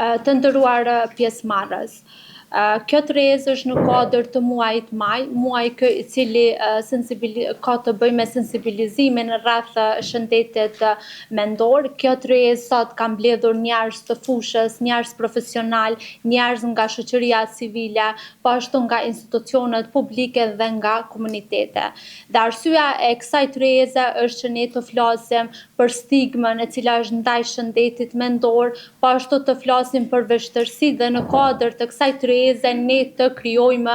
Të nderuar pjesëmarrës. Kjo tërheqës është në kuadër të muajit maj, muaj i cili ka të bëjë me sensibilizimin rreth shëndetit mendor. Kjo tërheqës sot ka mbledhur njerëz të fushës, njerëz profesional, njerëz nga shoqëria civile, po ashtu nga institucionet publike dhe nga komunitete. Dhe arsyeja e kësaj tërheqëse është që ne të flasim për stigmën e cila është ndaj shëndetit mendor, po ashtu të flasim për vështirësi dhe në kuadër të kësaj tërheqëse ne të krijojmë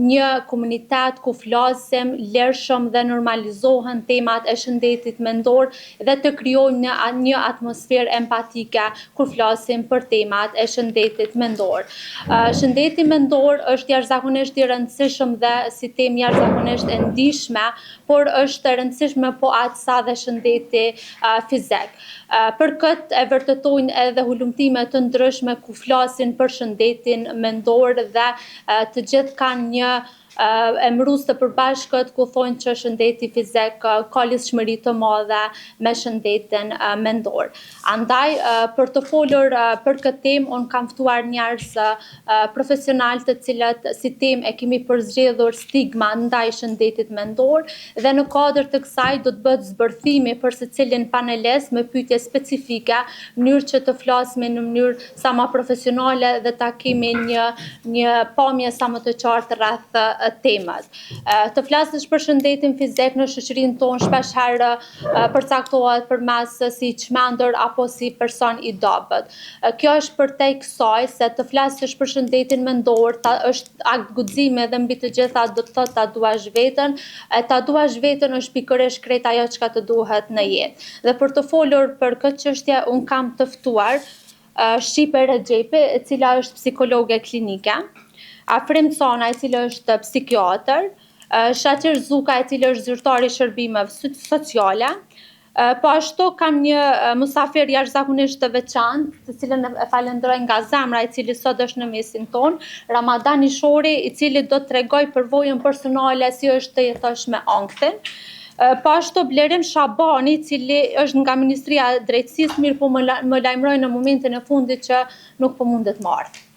një komunitet ku flasim lirshëm dhe normalizohen temat e shëndetit mendor dhe të krijojmë një atmosferë empatike kur flasim për temat e shëndetit mendor. Shëndeti mendor është jashtëzakonisht i rëndësishëm dhe si temë jashtëzakonisht e ndihshme, por është e rëndësishme po aq dhe shëndeti fizik. Për këtë e vërtetojnë edhe hulumtime të ndryshme ku flasin për shëndetin mendor dhe të gjithë kanë një emërues të përbashkët ku thonë që shëndeti fizik ka lidhshmëri të madhe me shëndetin mendor. Andaj për të folur për këtë temë unë kam ftuar njerëz profesional të cilët si temë e kemi përzgjedhur stigma ndaj shëndetit mendor dhe në kuadër të kësaj do të bëhet zbërthimi për secilin panelist me pyetje specifike, në mënyrë që të flasim në mënyrë sa më profesionale dhe ta kemi një pamje sa më të qartë rreth temës. Të flasësh për shëndetin fizik në shoqërinë tonë shpesh herë përcaktohet përmes si çmendur apo si person i dobët. Kjo është përtej kësaj se të flasësh për shëndetin mendor është akt guximi dhe mbi të gjitha do të thotë ta duash veten. Ta duash veten është pikërisht krejt ajo çka të duhet në jetë. Dhe për të folur për këtë çështje un kam të ftuar Shqipe Rexhepi, e cila është psikologe klinike, Afrim Cona, e cili është psikiatër, Shaqir Zuka, e cili është zyrtar i shërbimeve sociale. Po ashtu kam një musafir jashtëzakonisht të veçantë, të cilën e falenderoj nga zemra, i cili sot është në mesin tonë, Ramadan Ishori, i cili do të tregoj përvojën personale si është të jetosh me ankthën. Po ashtu Blerim Shabani, i cili është nga Ministria e Drejtësisë, mirë po më lajmëroi në momentin e fundit që nuk po mundet të ardhë.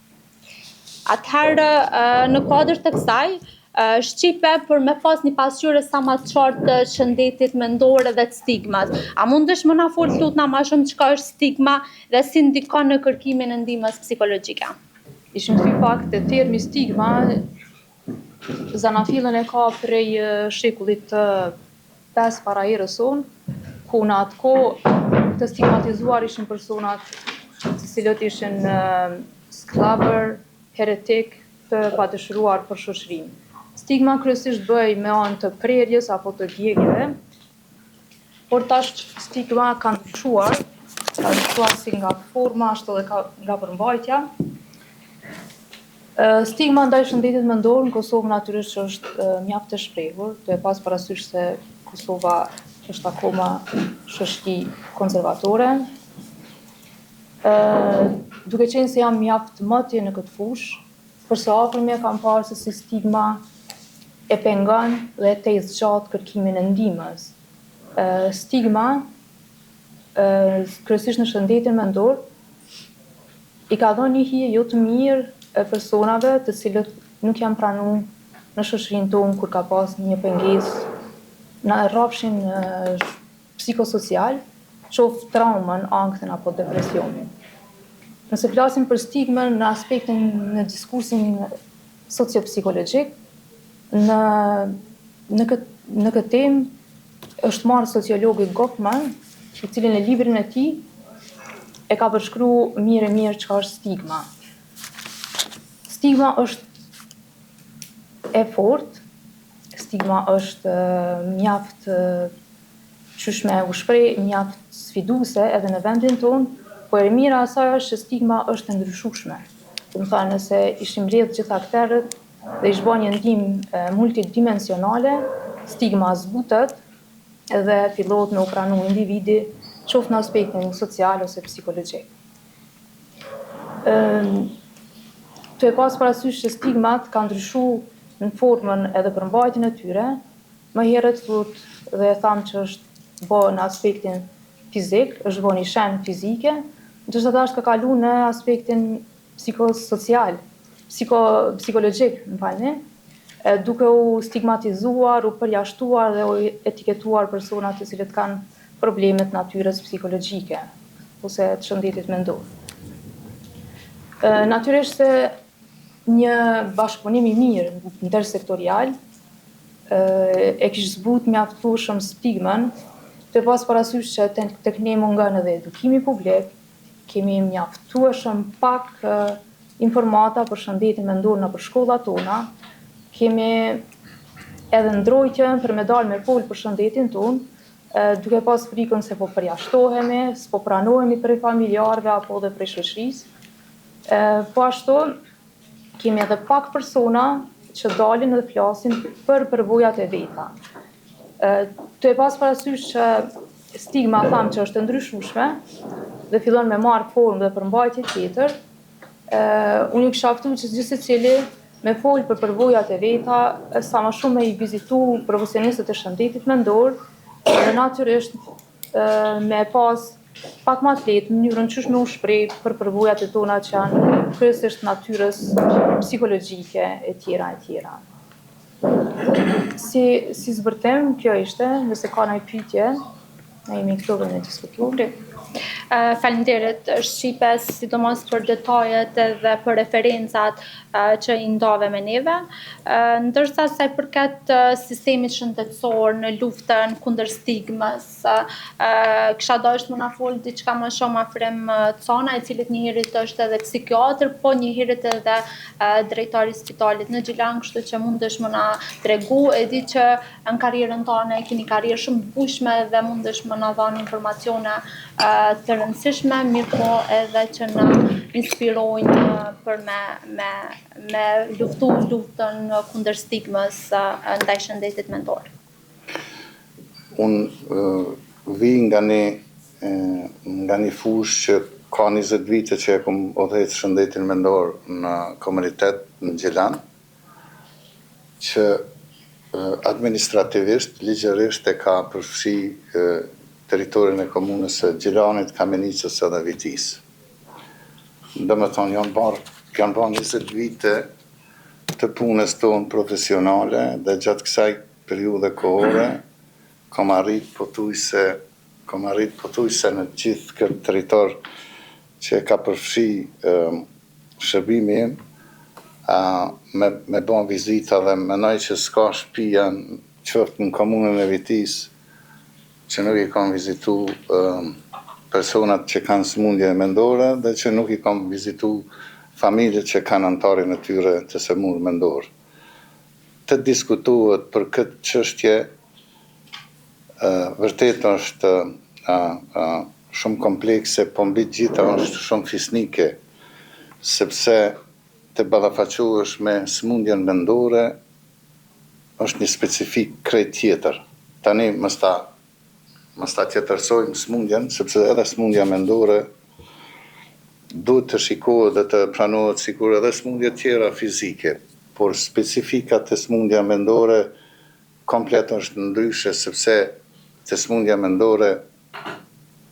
Atëherë në kuadër të kësaj, Shqipe për me pas një pasqyrë sa më të qartë të shëndetit mendor dhe të stigmas. A mundesh më na fol tutna më shumë çka është stigma dhe si ndikon në kërkimin e ndihmës psikologjike? Ishim thy pak te termi stigma, zanafillën e ka prej shekullit të 5 para erës sonë, ku në atë kohë të stigmatizuar ishin personat të cilët ishin sklavër, heretik, të padëshiruar për shoqërinë. Stigma kryesisht bëj me anë të prerjes apo të djegjeve, por tash stigma ka ndryshuar si nga forma ashtu edhe nga përmbajtja. Stigma ndaj shëndetit mendor në Kosovë natyrisht është mjaft e shprehur, duhet pas parasysh se Kosova është akoma shoqëri konservatore. Duke qenë se jam mjaft mëtje në këtë fushë, për së afërmi e kam parë se si stigma e pengon dhe e tezë gjatë kërkimin e ndihmës. Stigma, kryesisht në shëndetin mendor, i ka dhënë një hije jo të mirë personave të cilët nuk janë pranuar në shoqërinë tonë kur ka pas një pengesë në rrafshin psikosocial, qoftë traumën, ankthen apo depresionin. Nëse flasim për stigmën në aspektin në diskursin sociopsikologjik, në këtë temë është marrë sociologi Goffman, i cili në librin e tij e ka përshkruar mirë çka është stigma. Stigma është e fortë, stigma është mjaft qyshme u shpreh, mjaft sfiduese edhe në vendin tonë, po e mira asaj është që stigma është e ndryshueshme. Do të thonë nëse ishim rrjedh gjitha aktorët dhe ish bën një ndihmë multidimensionale, stigma zbutet dhe fillohet me u pranu individi, qoftë në aspektin social ose psikologjik. Të e pas parasysh që stigmat ka ndryshuar në formën edhe përmbajtjen e tyre, më herët thotë dhe e tham që është bë në aspektin fizik, është bë një shenë fizike, ndërsa ta është ka kalu në aspektin psikosocial, psikologjik, më falni, duke u stigmatizuar, u përjashtuar dhe u etiketuar persona të cilët kanë problemet natyrës psikologjike ose të shëndetit mendor. Natyrisht se një bashkëpunim i mirë intersektorial e kishte zbut mjaftueshëm stigmën, të pas parasysh që tek ne mungon edhe edukimi publik, kemi mjaftueshëm pak informata për shëndetin mendor nëpër shkollat tona, kemi edhe ndrojtjen për me dalë me fol për shëndetin tonë, duke pas frikën se po përjashtohemi, s'po pranohemi prej familjarëve apo edhe prej shoqërisë. Po ashtu, kemi edhe pak persona që dalin dhe flasin për përvojat e veta. Të e pas parasysh që stigma tham që është ndryshueshme dhe fillon me marrë formë dhe përmbajtje tjetër, unë i kisha ftu që gjithsecili me fol për përvojat e veta, sa më shumë me i vizitu profesionistët e shëndetit mendor, dhe natyrisht me pas pak ma të lehtë mënyrën qysh me u shpreh për përvojat e tona që janë kryesisht natyrës psikologjike e tjera e tjera. Si zbërtim, kjo ishte, nëse ka ndonjë pyetje, ne jemi këtu dhe me diskutu. Faleminderit Shqipes, sidomos për detajet dhe për referencat që i ndave me neve. Ndërsa sa i përket sistemit shëndetësor në luftën kundër stigmës, kisha dashur më na fol diçka më shumë afrim Cana, i cili njëherët është edhe psikiatër, po njëherët edhe drejtori i spitalit në Gjilan, kështu që mundesh më na tregu, e di që në karrierën tënde keni karrierë shumë të bushme dhe mundesh më na dhënë informacione të rëndësishme, mirë po edhe që na inspirojnë për me luftu luftën kundër stigmës ndaj shëndetit mendor. Unë vi nga një fushë që ka 20 vite që e kom udhëheq shëndetin mendor në komunitet në Gjilan, që administrativisht, ligjërisht e ka përfshi teritorin e komunës së Gjilanit, Kamenicës edhe Vitisë. Domethënë janë bërë 20 vite të punës tonë profesionale dhe gjatë kësaj periudhe kohore kam arrit pothuajse në gjithë këtë territor që ka përfshi shërbimi im, me bën vizita dhe mendoj që s'ka shtëpia qoftë në komunën e Vitisë që nuk i kam vizitu personat që kanë sëmundje mendore dhe që nuk i kam vizitu familjet që kanë antarin e tyre të sëmur mendor. Të diskutohet për këtë çështje vërtet është shumë komplekse, po mbi gjitha është shumë fisnike, sepse të ballafaqohesh me sëmundjen mendore është një specifik krejt tjetër. Tani mos ta tjetërsojmë sëmundjen, sepse edhe sëmundja mendore duhet të shikohet dhe të pranohet sikur edhe sëmundje tjera fizike, por specifikat të sëmundja mendore komplet është ndryshe, sepse të sëmundja mendore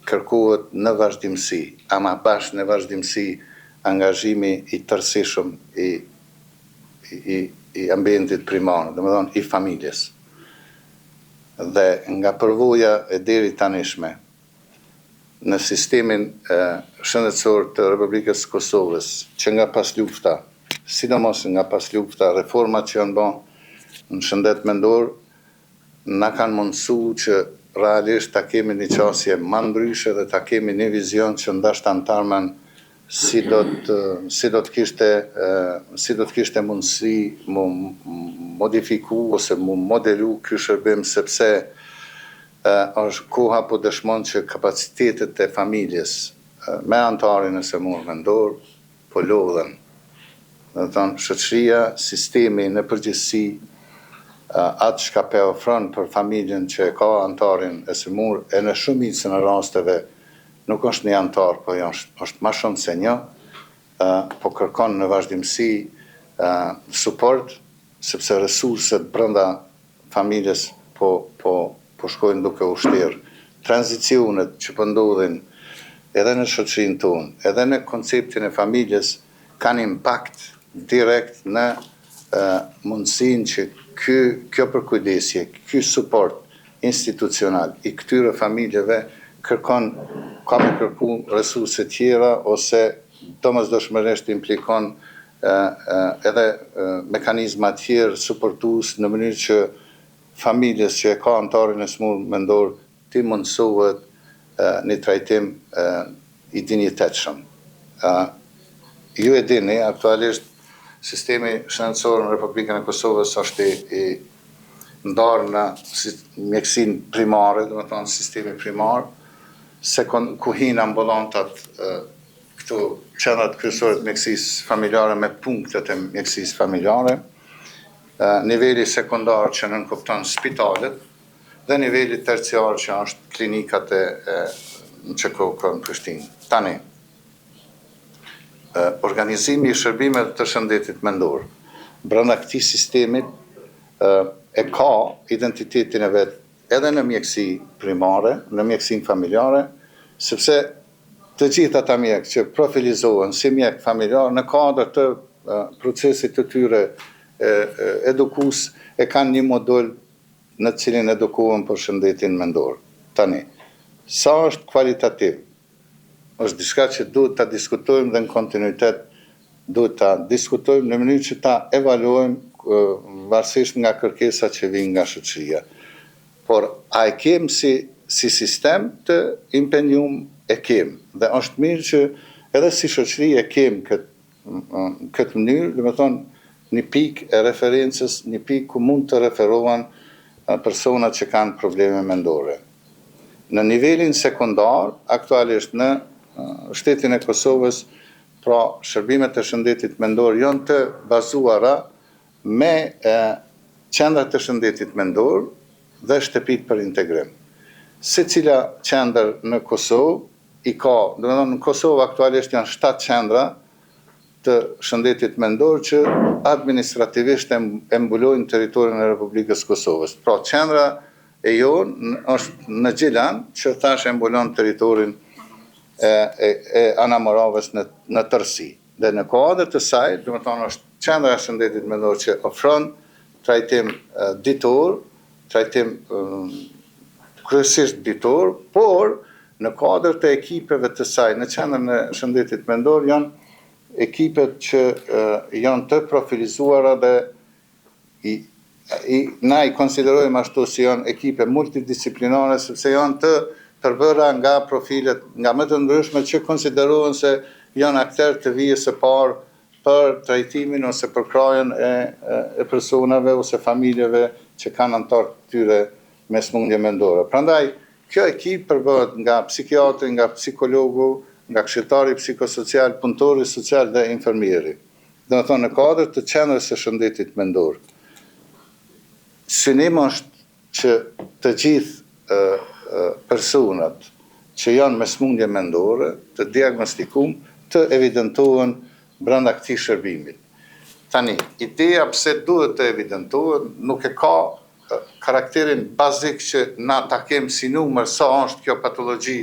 kërkohet në vazhdimsi, ama bashkë në vazhdimsi angazhimi i tërësishëm i ambientit primar, domethënë i familjes. Dhe nga përvoja e deri tanishme në sistemin shëndetësor të Republikës së Kosovës, që nga pas lufta, sidomos nga pas lufta, reformat që janë bërë në shëndet mendor, na kanë mundësu që realisht ta kemi një qasje më ndryshe dhe ta kemi një vizion që ndashta antarmen si do të kishte mundësi mu modifiku ose mu modelu ky shërbim, sepse është koha po dëshmon që kapacitetet e familjes me antarin e sëmur mendor po lodhen. Dhe thonë, shoqëria, sistemi në përgjithësi, atë çka pe ofron për familjen që ka antarin e sëmur, e në shumicën e rasteve nuk është një antar, po është më shumë se një, po kërkon në vazhdimsi suport, sepse resurset brenda familjes po shkojnë duke u shtirë. Tranzicionet që po ndodhin edhe në shoqërinë tonë, edhe në konceptin e familjes, kanë impakt direkt në mundësinë që kjo përkujdesje, ky suport institucional i këtyre familjeve ka me kërku resurse tjera ose domosdoshmërisht implikon edhe mekanizma tjerë suportues në mënyrë që familjes që e ka antarin e smur mendor ti mundësohet një trajtim i dinjitetshëm. Ju e dini, aktualisht sistemi shëndetësor në Republikën e Kosovës është i ndarë në mjekësinë primare, do të thonë sistemi primar, ku hinë ambulantat këtu qendrat kryesore të mjekësisë familjare me punktet e mjekësisë familjare, niveli sekundar që nënkupton spitalet dhe niveli terciar që është klinikat e në QKK në Prishtinë. Tani, organizimi i shërbimeve të shëndetit mendor brenda këtij sistemit e ka identitetin e vet edhe në mjekësi primare, në mjekësinë familjare, sepse të gjithë ata mjekë që profilizohen si mjek familjar në kuadër të procesit të tyre edukues e kanë një modul në cilin edukohen për shëndetin mendor. Tani, sa është kualitativ? Është diçka që duhet ta diskutojmë dhe në kontinuitet duhet ta diskutojmë në mënyrë që ta evaluojmë varësisht nga kërkesat që vijnë nga shoqëria. Por a e kem si sistem të impenjum e kem. Dhe është mirë që edhe si shoqëri e kem këtë mënyrë, dhe me thonë një pikë e referencës, një pikë ku mund të referohen personat që kanë probleme mendore. Në nivelin sekundar, aktualisht në shtetin e Kosovës, pra shërbimet e shëndetit mendor janë të bazuara me qendrat e shëndetit mendor dhe shtëpit për integrim. Secila qendër në Kosovë i ka, do të thonë në Kosovë aktualisht janë 7 qendra të shëndetit mendor që administrativisht e mbulojnë territorin e Republikës Kosovës. Pra qendra e jonë është në Gjilan që thash e mbulon territorin e Anamoravës në tërësi. Dhe në kuadër të saj, do të thonë është qendra e shëndetit mendor që ofron trajtim ditor, trajtim kryesisht ditor, por në kuadër të ekipeve të saj, në qendrën e shëndetit mendor janë ekipet që janë të profilizuara dhe na i konsiderojmë ashtu si janë ekipe multidisciplinare, sepse janë të përbëra nga profilet, nga më të ndryshme që konsiderohen se janë akter të vijës së parë për trajtimin ose për krajen e personave ose familjeve që kanë antar të tyre me smundje mendore. Prandaj, kjo ekip përbëhet nga psikiatri, nga psikologu, nga këshilltari psikosocial, punëtori social dhe infermieri. Dhe me thonë në kuadër të qendrës së shëndetit mendor. Synim është që të gjithë personat që janë me smundje mendore të diagnostikum të evidentohen brenda këtij shërbimit. Tani, ideja pse duhet të evidentohen nuk e ka karakterin bazik që na ta kem si numër sa është kjo patologji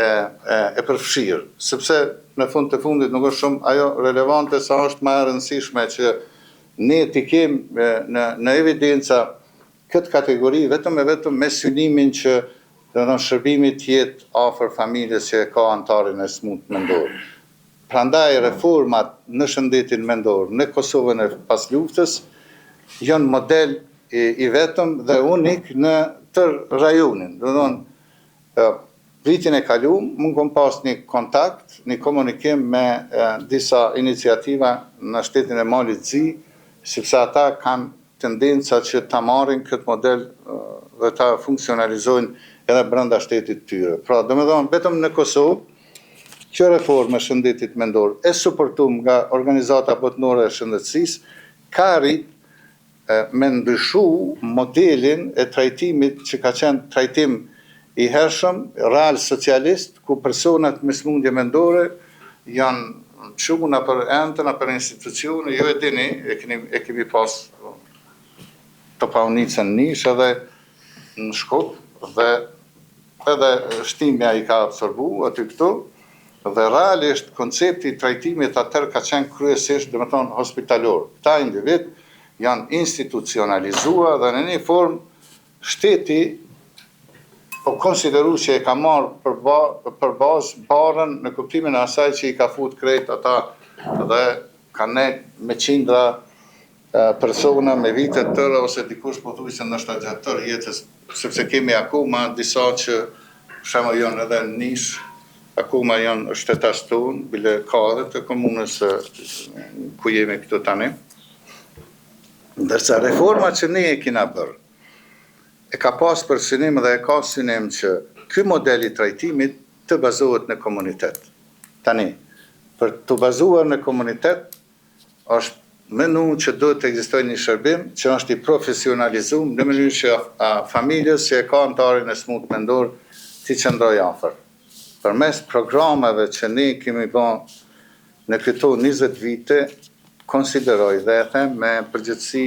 e përfshirë, sepse në fund të fundit nuk është shumë ajo relevante sa është më e rëndësishme që ne t'i kem në evidenca këtë kategori vetëm me synimin që shërbimi t'jetë afër familjes që e ka antarin e smut mendor. Prandaj reformat në shëndetin mendor në Kosovën e pas luftës janë model i vetëm dhe unik në tër rajonin. Vitin e kaluar mund kom pas një kontakt, një komunikim me disa iniciativa në shtetin e Malit Zi, sepse ata kanë tendenca që ta marrin këtë model dhe ta funksionalizojnë edhe brenda shtetit tyre. Pra, vetëm në Kosovë, kjo reformë e shëndetit mendor e suportuar nga organizata botërore e shëndetësisë ka arrit me ndryshu modelin e trajtimit që ka qenë trajtim i hershëm, real socialist, ku personat me smundje mendore janë çuna për ente, për institucione, ju e dini, e kemi pas të paunicën nish edhe në Shkup dhe edhe shtimja I ka absorbu aty këtu, dhe realisht koncepti I trajtimit atër ka qenë kryesisht, dhe më thonë, hospitalor. Këta individ janë institucionalizua dhe në një formë shteti po konsideru që e ka marrë për bazë barën në kuptimin e asaj që I ka fut krejt ata dhe ka ne me qindra persona me vitet tëra ose dikush po thuj se nështë gjatë tërë jetës, sepse kemi akuma disa që shemë janë edhe nish, akuma janë shtetas tonë, bile ka edhe të komunës ku jemi këtu tani. Ndërsa reforma që ne e kina bërë, e ka pas për synim dhe e ka synim që ky model I trajtimit të bazohet në komunitet. Tani, për të bazuar në komunitet, është menu që do të ekzistojë një shërbim që është I profesionalizuar në mënyrë që familjes që e ka antarin e smut mendor ti qëndroj afër. Përmes programeve që ne kemi bërë në këto 20 vite, konsideroj dhe e them me përgjithësi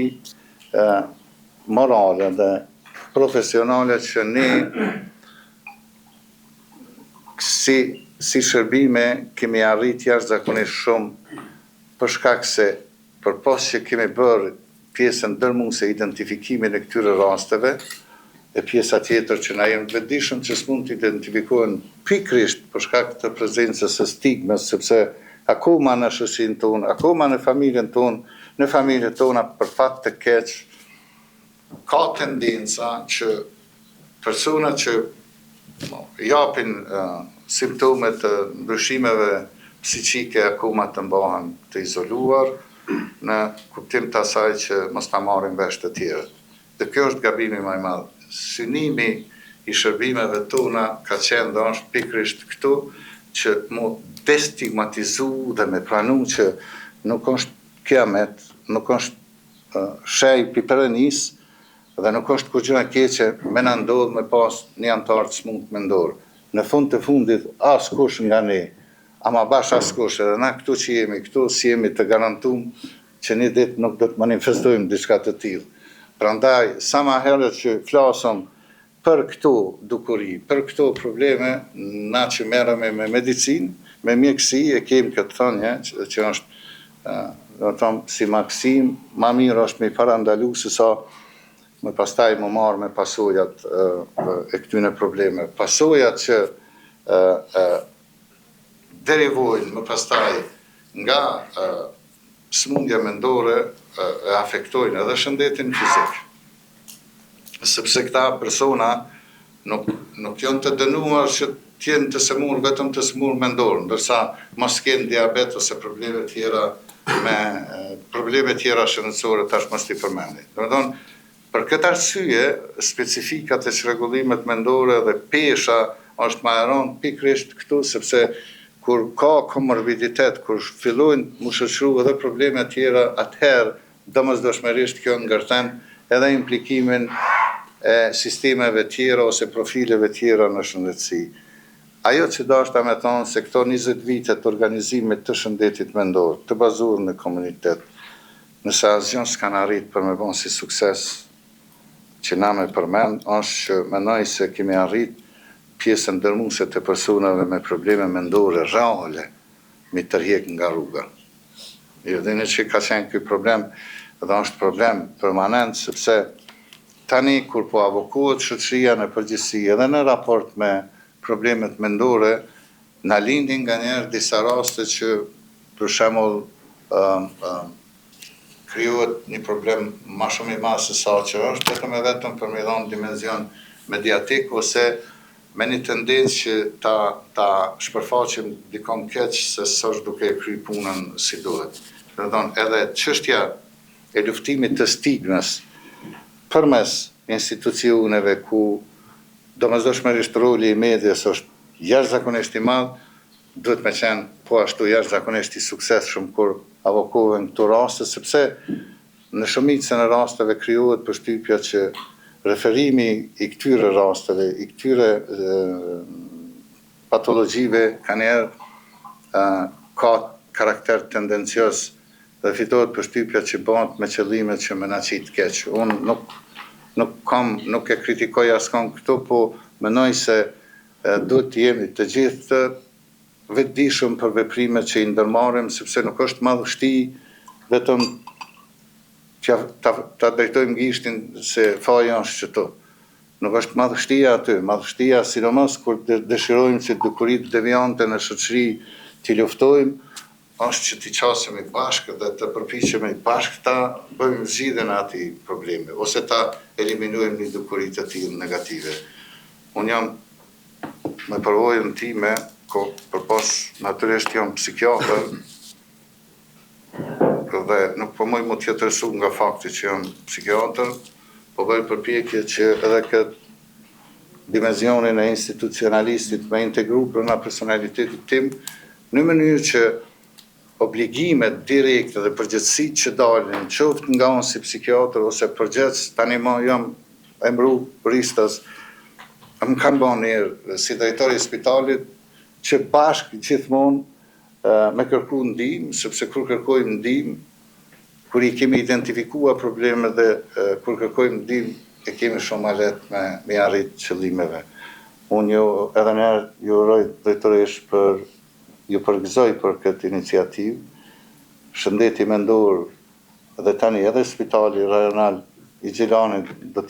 morale dhe profesionale që ne si shërbime kemi arrit jashtëzakonisht shumë për shkak se përpos që kemi bërë pjesën dërmuese identifikimin e këtyre rasteve e pjesa tjetër që na jemi të vetëdijshëm që s'mund të identifikohen pikërisht për shkak të prezencës së stigmës, sepse akoma në shoqërinë tonë, akoma në familjen tonë, në familjet tona për fat të keq ka tendenca që personat që japin simptomet të ndryshimeve psiqike akoma të mbahen të izoluar në kuptim të asaj që mos ta marrin vesh të tjerët. Dhe kjo është gabimi më I madh. Synimi I shërbimeve tona ka qenë dhe është pikërisht këtu që mu destigmatizu dhe me pranu që nuk është kiamet, nuk është shej piperenis, dhe nuk është kur gjë e keqe me na ndodh me pas një antar të smut mendor. Në fund të fundit askush nga ne, ama bash askush, edhe na këtu që jemi, këtu si jemi të garantum që një ditë nuk do të manifestojmë diçka të tillë. Prandaj sa më herët që flasëm për këto dukuri, për këto probleme, na që merremi me medicinë, me mjekësi, e kemi këtë thënie që është do të them si maksim, ma mirë është me parandalu se sa më pastaj më marrë me pasojat e këtyne probleme. Pasojat që derivojnë më pastaj nga smundja mendore e afektojnë edhe shëndetin fizik. Sepse këta persona nuk janë të dënuar që t'jenë të semur vetëm të semur mendor, ndërsa mos kenë diabet ose probleme tjera shëndetësore tash mos t'i përmendi. Domethënë, për këtë arsye, specifikat e çrregullimet mendore dhe pesha është më e rëndë pikërisht këtu, sepse kur ka komorbiditet, kur fillojnë mu shoqëru edhe probleme tjera, atëherë domosdoshmërisht kjo ngërten edhe implikimin e sistemeve tjera ose profileve tjera në shëndetësi. Ajo që dashta me thonë se këto 20 vite të organizimit të shëndetit mendor, të bazuar në komunitet, nëse asgjë s'kan arrit për me bon si sukses që na me përmend, është që mendoj se kemi arrit pjesën dërmuese të personave me probleme mendore reale mi tërhiq nga rruga. Jo dini që ka qenë ky problem dhe është problem permanent, sepse tani kur po avokohet shoqëria në përgjithësi edhe në raport me problemet mendore, na lindin nganjëherë disa raste që për shembull krijohet një problem ma shumë I madh se sa që është, vetëm për me dhënë dimension mediatik ose me një tendencë që ta shpërfaqim dikon keq se s'është duke e kry punën si duhet. Edhe çështja e luftimit të stigmës përmes institucioneve ku domosdoshmërisht roli I medias është jashtëzakonisht I madh, duhet me qenë po ashtu jashtëzakonisht I suksesshëm kur avokohen këto raste, sepse në shumicën e rasteve krijohet përshtypja që referimi I këtyre rasteve, I këtyre patologjive ka karakter tendencios dhe fitohet përshtypja që bëhet me qëllime që me na qit keq. Unë nuk e kritikoj askon këtu, po mendoj se duhet të jemi të gjithë vetëdijshëm për veprimet që i ndërmarrim, sepse nuk është madhështi vetëm ta drejtojmë gishtin se faja është qëto. Nuk është madhështia aty, madhështia sidomos kur dëshirojmë që dukuritë devijante në shoqëri t'i luftojmë, është që t'i qasemi bashkë dhe të përpiqemi bashkë ta bëjmë zgjidhjen e atij problemi, ose ta eliminojmë një dukuri të tillë negative. Unë jam me përvojën time, përpos natyrisht jam psikiatër, dhe nuk po mëj mu t'jetërsu nga fakti që jam psikiatër, po bëj përpjekje që edhe këtë dimenzionin e institucionalistit me integru brenda personalitetit tim, në mënyrë që obligimet direkte dhe përgjegjësitë që dalin, qoftë nga unë si psikiatër ose përgjegjës, tani më jam emru ristas, më kanë bërë njerë si drejtori i spitalit që bashkë gjithmonë me kërku ndihmë, sepse kur kërkojmë ndihmë, kur i kemi identifikuar problemet dhe kur kërkojmë ndihmë, e kemi shumë ma lehtë me arrit qëllimeve. Unë edhe njerë ju uroj drejtoresh ju përgëzoj për këtë iniciativë. Shëndeti mendor dhe tani edhe spitali rajonal i Gjilanit do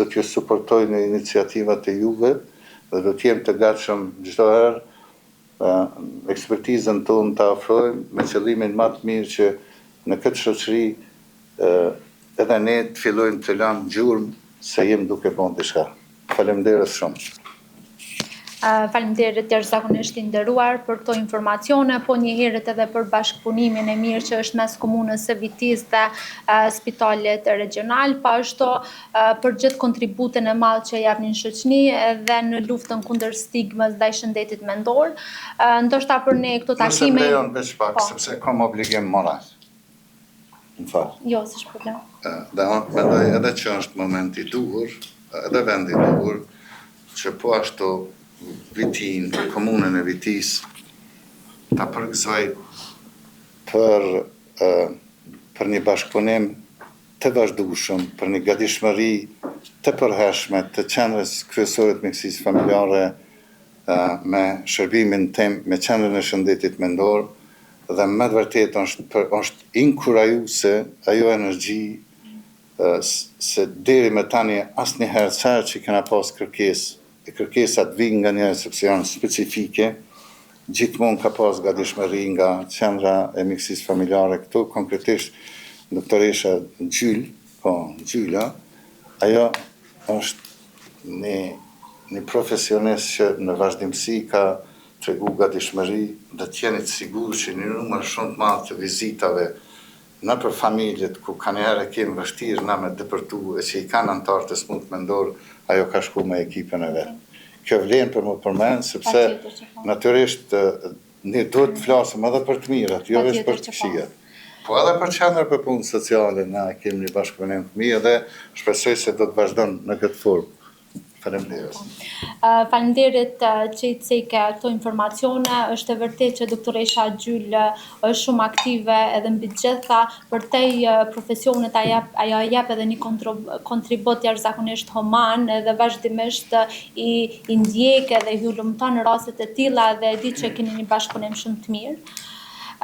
t'ju suportoj në iniciativat e juve dhe do t'jem të gatshëm çdo herë ekspertizën tonë të afrojmë me qëllimin më të mirë që në këtë shoqëri edhe ne të fillojmë të lëmë gjurmë se jem duke bën diçka. Faleminderit shumë. Faleminderit jashtëzakonisht i nderuar për këto informacione, po njëherët edhe për bashkëpunimin e mirë që është mes komunës së Vitis dhe spitalit regional, po ashtu për gjithë kontributin e madh që japnin shoqëni dhe në luftën kundër stigmës ndaj shëndetit mendor. Ndoshta për ne këto takime. Nëse lejon veç pak, sepse kam obligim moral. Më fal. Jo, s'është problem. Dhe unë mendoj edhe që është momenti i duhur, edhe vendi i duhur, që po ashtu Vitin, komunën e Vitis, ta përgëzoj për një bashkëpunim të vazhdueshëm, për një gatishmëri të përhershme të qendrës kryesore të mjekësisë familjare me shërbimin tim, me qendrën e shëndetit mendor, dhe me të vërtetë është inkurajuese ajo energji se deri me tani asnjëherë çfarë që kena pas kërkesë, e kërkesat vijnë nga njerëz sepse janë specifike, gjithmonë ka pas gatishmëri nga qendra e mjekësisë familjare këtu, konkretisht doktoresha Gjyla, ajo është një profesionist që në vazhdimsi ka tregu gatishmëri dhe të jeni të sigurt që një numër shumë të madh të vizitave në për familjet ku ka njerë kemi vështirë na me dëpërtu e që i kanë antarë të smut mendor, ajo ka shku me ekipën e vetë. Kjo vlen për më përmenë, sepse natyrisht ne duhet të flasim edhe për të mirat, jo vetëm për të këqijat. Po edhe për qendra për punë sociale na kemi një bashkëpunim të mirë dhe shpresoj se do të vazhdon në këtë formë. Faleminderit. Faleminderit që i ceke këto informacione. Është e vërtetë që doktoresha Gjyl është shumë aktive edhe mbi të gjitha për te profesionet ajo jep edhe një kontribut jashtëzakonisht human dhe vazhdimisht i ndjek edhe ju lumton në raste të tilla dhe e di që keni një bashkëpunim shumë të mirë.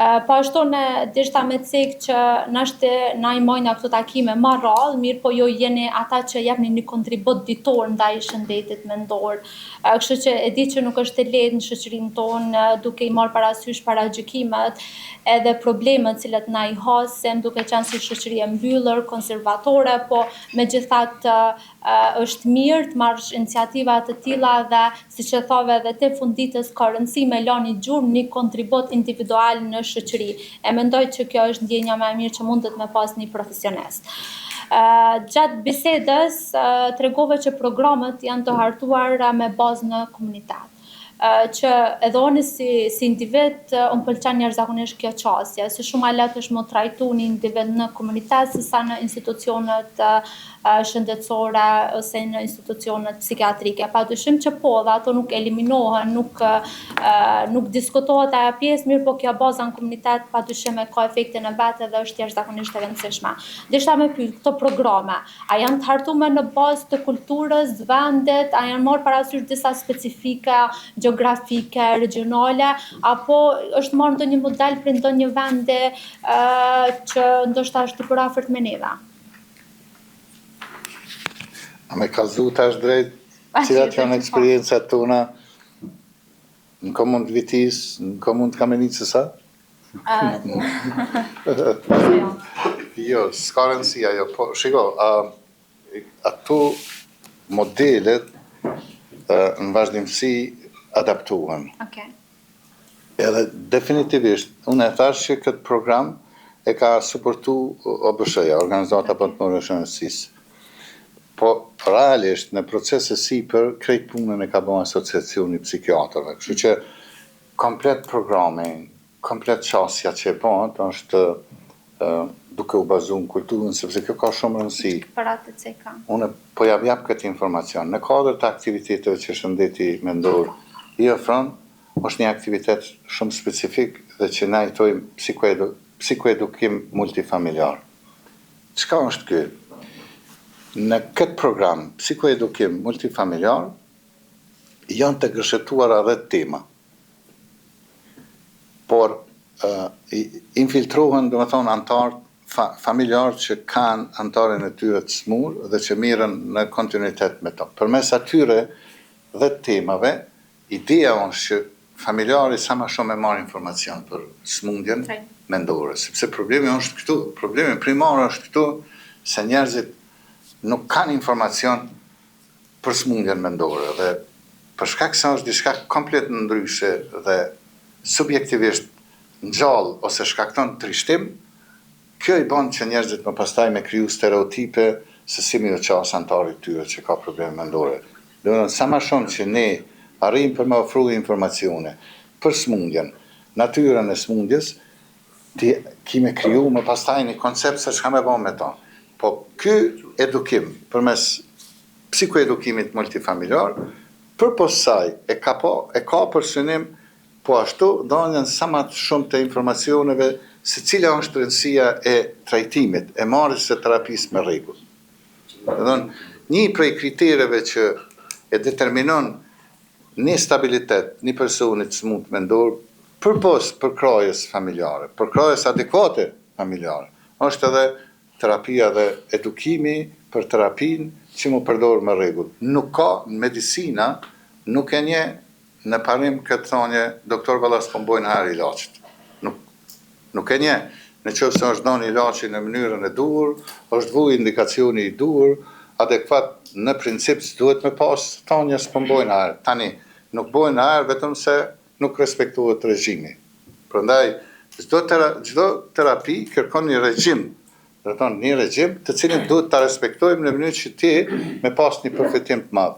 Po ashtu në dishta me cek që na i mojna këto takime ma rrallë, mirë po jo jeni ata që japni një kontribut ditor ndaj shëndetit mendor. Kështu që e di që nuk është e lehtë në shoqërinë tonë duke i marrë parasysh paragjykimet edhe problemet cilat na i hasim duke qenë si shoqëri e mbyllur, konservatore, po megjithatë është mirë të marrësh iniciativa të tilla dhe siç e thove edhe te funditës ka rëndësi me lani gjurmë një kontribut individual në shoqëri. E mendoj që kjo është ndjenja më e mirë që mundet me pas një profesionist. Gjatë bisedës tregove që programet janë të hartuar me bazë në komunitet. që edhe unë si individ unë pëlqen jashtëzakonisht kjo qasje, se shumë ma letë është më trajtu një individ në komunitet se sa në institucionet shëndetësore ose në institucionet psikiatrike. Padyshim që po, dhe ato nuk eliminohen, nuk diskutohet ajo pjesë, mirë po kjo baza në komunitet padyshim e ka efektin e vetë dhe është jashtëzakonisht e rëndësishme. Deshta me pyet, këto programe, a janë të hartuar në bazë të kulturës, vendit, a janë marrë parasysh disa specifika gjeografike, regionale, apo është marrë ndonjë model për ndonjë vendi që ndoshta është i përafërt me neve? A me kallëzu tash drejt, cilat janë eksperiencat tona në komunë të Vitis, në komunë të Kamenicës, a? Jo, s'ka rëndësi ajo, po, shiko, ato modelet në vazhdimësi adaptuhen. Okay. Edhe definitivisht, unë e thash që këtë program e ka suportu OBSH-ja, Organizata Botërore e Shëndetësisë. Po, realisht, në procese sipër, krejt punën e ka bërë asociacioni psikiatrëve. Kështu që komplet programi, komplet qasja që e bëhet, është duke u bazu në kulturën, sepse kjo ka shumë rëndësi. Për atë që ka. Unë po jap këtë informacion. Në kuadër të aktiviteteve që shëndeti mendor i ofron, është një aktivitet shumë specifik dhe që na i thojmë psikoedukim multifamiljar. Çka është ky? Në këtë program, psikoedukim multifamiljar, janë të gëshëtuar edhe tema. Por, infiltrohen, do më thonë, antarë familjar që kanë antarën e tyre të smur dhe që mirën në kontinuitet me to. Përmes atyre dhe temave, ideja është që familjari sa ma shumë e marrë informacion për smundjen mendore. Sepse problemi është këtu, problemi primar është këtu, se njerëzit nuk kanë informacion për smundjen mendore dhe për shkak se është diçka komplet ndryshe dhe subjektivisht ngjall ose shkakton trishtim, kjo i bën që njerëzit më pastaj me kriju stereotipe se si më qas antarit tyre që ka probleme mendore. Do të sa më shumë që ne arrijmë për më ofru informacione për smundjen, natyrën e smundjes, kime kriju më pastaj një koncept se çka më bën me to. Po ky edukim përmes psikoedukimit multifamiljar, përpos saj e ka për synim po ashtu dhënien sa më shumë të informacioneve se cila është rëndësia e trajtimit, e marrjes së terapisë me rregull. Një prej kritereve që e determinon një stabilitet një personit smut mendor përpos përkrajës familjare, përkrajës adekuate familjare, është edhe terapia dhe edukimi për terapin që mu përdorë me rregull. Nuk ka në medicina, nuk e nje në parim këtë thonje, doktor Vallas po mbojnë herë ilaqit. Nuk e nje, në qëfë se është donë ilaqit në mënyrën e duhur, është vu indikacioni i duhur, adekuat në princip së duhet me pas thonje së po mbojnë herë. Tani, nuk bojnë herë vetëm se nuk respektuhet regjimi. Prandaj, çdo terapi kërkon një regjim, një regjim të cilin duhet të respektojmë në mënyrë që ti me pas një përfitim të madh.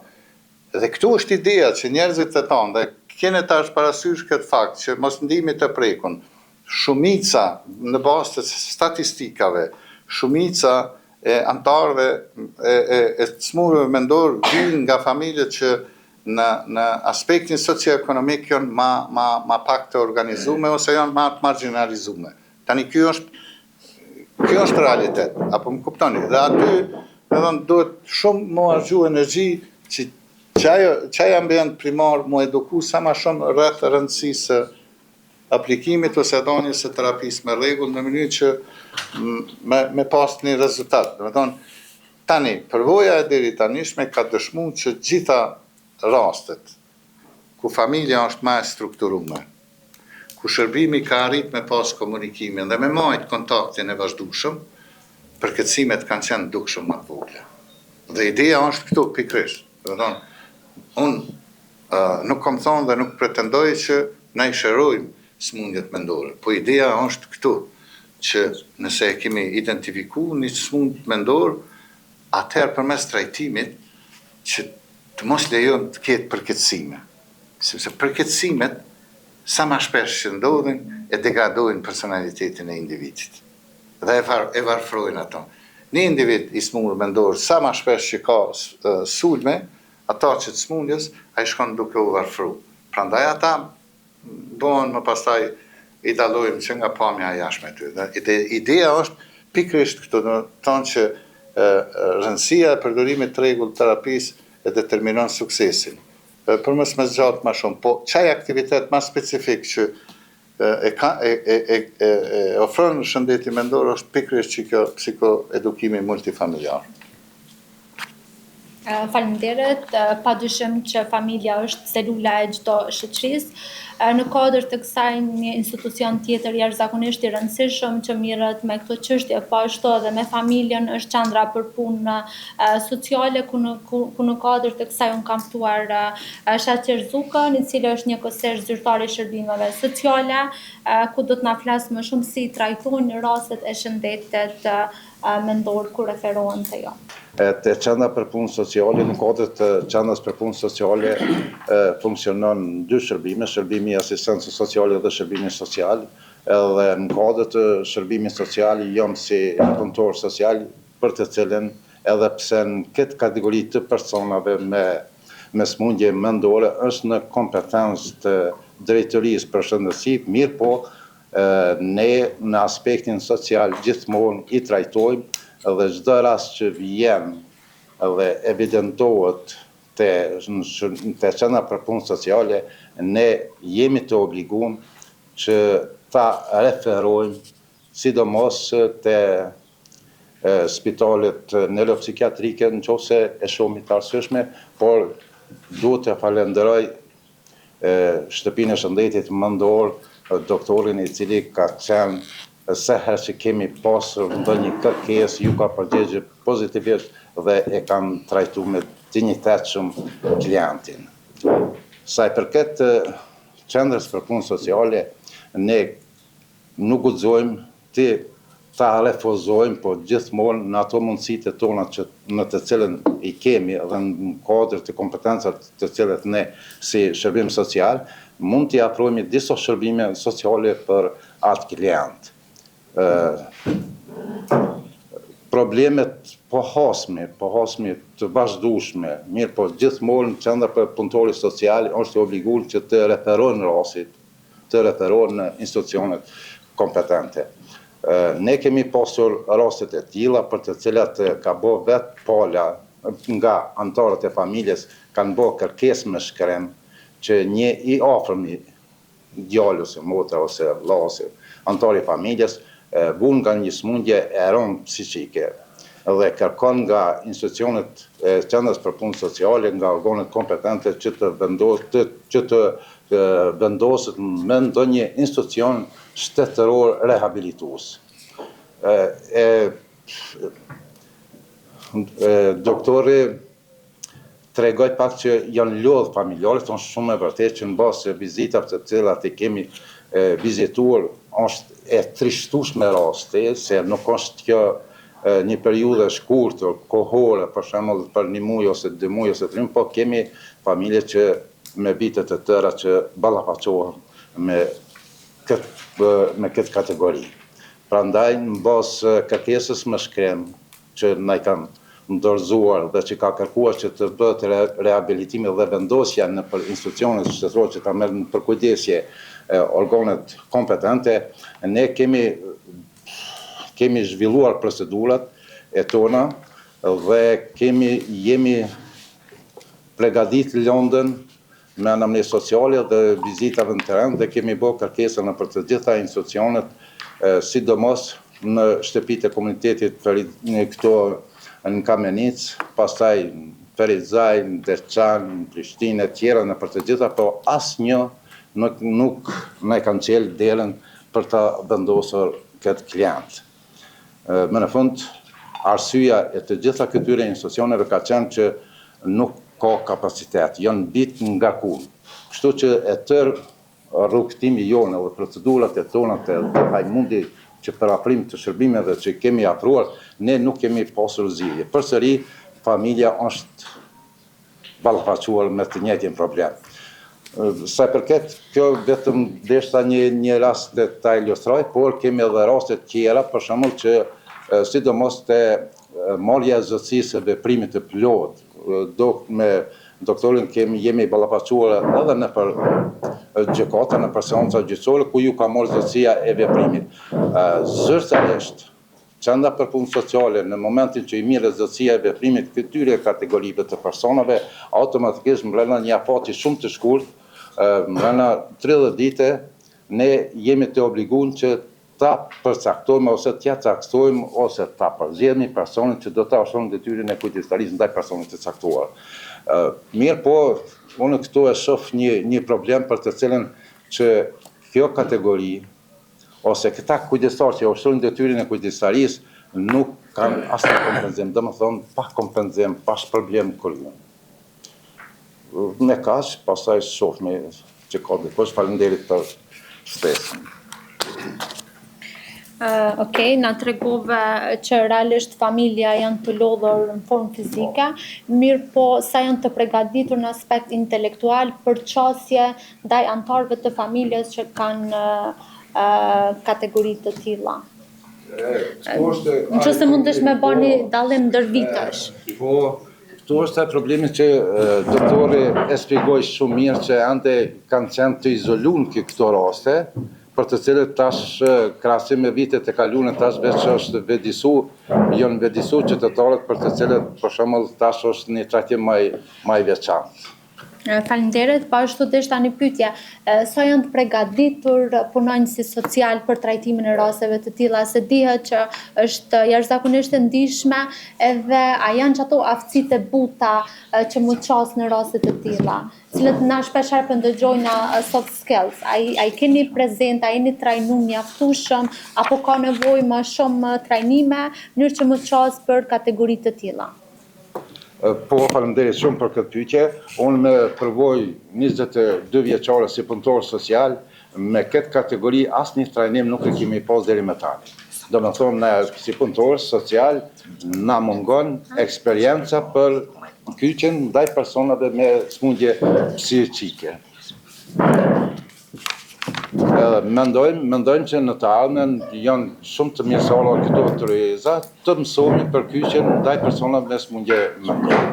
Dhe këtu është ideja që njerëzit të tonë, dhe kene tash parasysh këtë fakt që mos ndihemi të prekun, shumica në bazë të statistikave, shumica e antarëve e smurëve mendor vijnë nga familjet që në aspektin socioekonomik janë ma pak të organizume ose janë ma të marginalizume. Tani kjo është realitet, apo më kuptoni, dhe aty duhet shumë më argju energji që ajo ambient primar më eduku sa ma shumë rreth rëndësisë aplikimit ose dhënies së terapisë me rregull në mënyrë që me pas një rezultat. Tani, përvoja e deri tanishme ka dëshmuar që gjitha rastet ku familja është më e strukturuar, ku shërbimi ka arrit me pas komunikimin dhe me majt kontaktin e vazhdueshëm, përkëtësimet kanë qenë dukshëm më të vogla. Dhe ideja është këtu pikërisht. Unë nuk kam thonë dhe nuk pretendoj që na i shërojmë smundjet mendore, po ideja është këtu, që nëse e kemi identifikuar një smundje mendor, atëherë përmes trajtimit që të mos lejojmë të ketë përkeqësime. sepse përkeqësimet sa më shpesh që ndodhin e degradojnë personalitetin e individit dhe e varfrojnë ato. Një individ i smur mendor sa më shpesh që ka sulme, ata që të smundjes, ai shkon duke u varfru. Prandaj ata bëhen më pastaj i dallojmë që nga pamja e jashtme ty. Dhe ideja është pikërisht këto, do të thonë që rëndësia e përdorimit të rregull terapisë e determinon suksesin. Për mës me zgjatë më shumë, po çaj aktivitet më specifik që e ofron shëndeti mendor është pikërisht që kjo psikoedukimi multifamiljar. Faleminderit, padyshim që familja është celula e çdo shoqërisë. Në kuadër të kësaj një institucion tjetër jashtëzakonisht i rëndësishëm që mirret me këtë çështje, po ashtu edhe me familjen është qendra për punë sociale, ku në kuadër të kësaj unë kam ftuar Shaqir Zukën, i cili është njëkohësisht zyrtar i shërbimeve sociale, ku do të na flasë më shumë si trajtojnë rastet e shëndetit mendor ku referohen te jo. Te qendra për punë sociale, në kuadër të qendrës për punë sociale funksionon dy shërbime, shërbimi i asistencës sociale dhe shërbimi social, edhe në kuadër të shërbimit social jam si punëtor social, për të cilën edhe pse në këtë kategori të personave me smundje mendore është në kompetencë të drejtorisë për shëndetësi, mirë po ne në aspektin social gjithmonë i trajtojmë dhe çdo rast që vjen dhe evidentohet te qendra për punë sociale, ne jemi të obliguar që ta referojmë sidomos te spitalet neuropsikiatrike nëse e shohim të arsyeshme, por duhet të falenderoj shtëpinë e shëndetit mendor, doktorin i cili ka qenë se herë që kemi pasur ndonjë kërkesë, ju ka përgjigjur pozitivisht dhe e kanë trajtuar me dinjitet shumë klientin. Sa i përket qendrës për punë sociale, ne nuk guxojmë ta refuzojmë, po gjithmonë në ato mundësitë tona që në të cilën i kemi dhe në kuadër të kompetencave të cilat ne si shërbim social, mund t'i afrojmë disa shërbime sociale për atë klient. Problemet pohasme të vazhdueshme, mirë po gjithmonë qendra për punëtorit social është i obliguar që të referojnë rastit, të referojnë në institucionet kompetente. Ne kemi pasur rastet e tilla për të cilat ka bërë vetë pala nga anëtarët e familjes kanë bërë kërkesë me shkrim që një i afërmi djalë ose motra ose vëlla ose anëtar i familjes vun nga një smundje e rëndë psiqike dhe kërkon nga institucionet e qendrës për punë sociale, nga organet kompetente që të vendoset me ndonjë institucion shtetëror rehabilitues. Doktori tregoj pak që janë lodhë familjare, thonë shumë e vërtet që në bazë të vizitave të cilat i kemi vizituar, është e trishtueshme rasti, se nuk është kjo një periudhë shkurtër, kohore, për shembull për 1 muaj ose 2 muaj ose 3 muaj, po kemi familje që me vitet të tëra që ballafaqohen me këtë kategori. Prandaj në bazë kërkesës me shkrim që na i kanë dorëzuar dhe që ka kërkuar që të bëhet rehabilitimi dhe vendosja në institucionet shtetërore që ta merren në përkujdesje organet kompetente, ne kemi zhvilluar procedurat e tona dhe jemi përgatitur Londën me anamnezë sociale dhe vizitave në terren dhe kemi bërë kërkesa në për të gjitha institucionet, sidomos në shtëpitë e komunitetit këto në Kamenic, pastaj në Ferizaj, në Deçan, në Prishtinë e tjera në për të gjitha, po asnjë nuk ne kanë qelë derën për ta vendosur këtë klient. Më në fund, arsyeja e të gjitha këtyre institucioneve ka qenë që nuk ka kapacitet, janë bit nga kunë. Kështu që e tërë rrugtimi jonë dhe procedurat e tona të hajmundi që për afrim të shërbimeve që kemi afruar, ne nuk kemi pasur zgjidhje. Përsëri, familja është ballafaqoher me të njëjtin problem. Sa përket, kjo vetëm deshta një rast të ta ilustroj, por kemi edhe rastet tjera, për shembull që sidomos te marrja e zotësisë e veprimit të plot, me doktorin jemi ballafaquar edhe në për gjykata, në për seanca gjyqësore, ku ju ka marrë zotësia e veprimit. Zyrtarisht, Qendra për Punë Sociale, në momentin që i mirë zotësia e veprimit këtyre kategorive të personave, automatikisht mbrenda një afati shumë të shkurt, mbrenda 30 dite, ne jemi të obliguar që ta përcaktojmë ose t'ja caktojmë ose ta përzgjedhmi personin që do ta ushtrojë detyrën e kujdestarisë ndaj personit të caktuar. Mirë po, unë këtu e shoh një problem për të cilën që kjo kategori ose këta kujdestarë që ushtrojnë detyrën e kujdestarisë nuk kanë asnjë kompenzim, domethënë pa kompenzim, pa shpërblim kurrë. Me kaq, pastaj shohmë që ka dikush. Faleminderit për ftesën. Okej, na tregove që realisht familja janë të lodhur në formë fizike, mirë po sa janë të përgatitur në aspekt intelektual për qasje ndaj antarëve të familjes që kanë kategori të tilla. Nëse mundesh me bani dallim ndër vitesh. Po, këtu është problemi që doktori e shpjegoi shumë mirë që ande kanë qenë të izoluar këto raste, për të cilët tash krahasim me vitet e kaluara tash veç është janë vedisu qytetarët për të cilët për shembull tash është një trajtim më i veçantë. Faleminderit, po ashtu deshta një pyetje, sa janë të përgatitur punonjësi social për trajtimin e rasteve të tilla, se dihet që është jashtëzakonisht e ndihshme, edhe a janë që ato aftësitë e buta që mund qas në raste të tilla, cilët na shpeshherë po ndëgjojnë soft skills, a i keni prezent, a jeni trajnuar mjaftueshëm, apo ka nevojë më shumë trajnime, në mënyrë që mund qas për kategori të tilla? Po, faleminderit shumë për këtë pyetje. Unë me përvoj 22 vjeçare si punëtor social, me këtë kategori asnjë trajnim nuk e kemi pas deri më tani. Domethënë, ne si punëtor social na mungon eksperienca për kyçjen ndaj personave me smundje psiqike. Mendojmë që në të ardhmen janë shumë të mirësora këto tërëza të mësohemi për kyçjen ndaj personave me smundje mendore.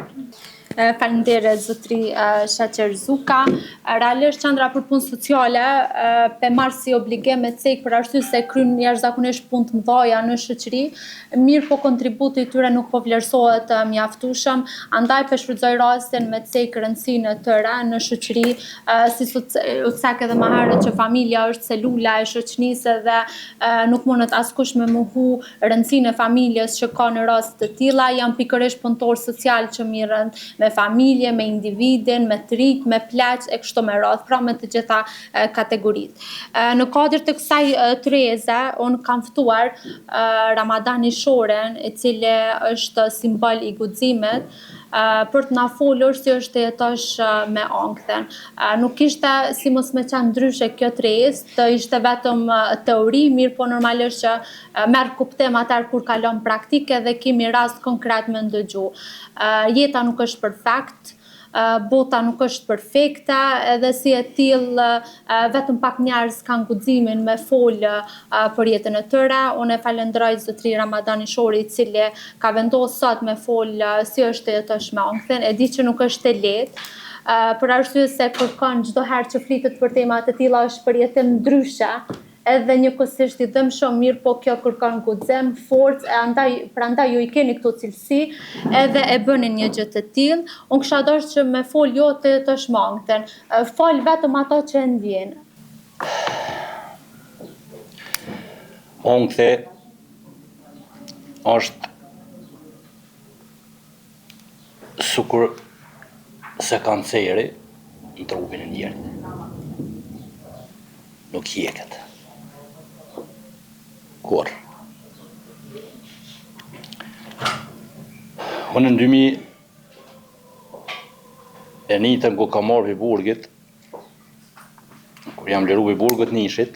Faleminderit zotri Shaqer Zuka. Realisht Qendra për Punë Sociale pe marrë si obligim me cek për arsye se kryen jashtëzakonisht punë të mëdha në shoqëri, mirë po kontributi i tyre nuk po vlerësohet mjaftueshëm, andaj po shfrytëzoj rastin me cek rëndësinë e tyre në shoqëri, si u cak edhe më herët që familja është celula e shoqërisë dhe nuk mundet askush me mohu rëndësinë e familjes që ka në raste të tilla, janë pikërisht punëtor social që mirën me familje, me individin, me të rinj, me plaç e kështu me radhë, pra me të gjitha kategoritë. Në kuadër të kësaj tërëze, unë kam ftuar Ramadan Ishoren, i cili është simbol i guximit, për të na folur si është të jetosh me ankthen. Nuk ishte si mos me qenë ndryshe kjo tërëzë, të ishte vetëm teori, mirë po normalisht që merr kuptim atëherë kur kalon praktike dhe kemi rast konkret me ndëgju. Jeta nuk është perfekt, bota nuk është perfekte, edhe si e tillë vetëm pak njerëz kanë guximin me fol për jetën e tyre. Unë e falenderoj zotri Ramadan Ishori, i cili ka vendosur sot me fol si është të jetosh me ankthen. E di që nuk është e lehtë, për arsye se kërkon çdo herë që flitet për tema të tilla është për jetim ndryshe, edhe njëkohësisht i dëmshëm, mirë po kjo kërkon guxim, forcë, prandaj ju i keni këto cilësi edhe e bëni një gjë të tillë. Unë kisha dashur që me fol jo të jetosh me ankthen, fol vetëm ato që ndjen. Ankthe është sukur se kanceri në trupin e njerit. Nuk hjeket. Kur. Unë në 2001 ku kam marrë Viburgit, kur jam liru Viburgut Nishit,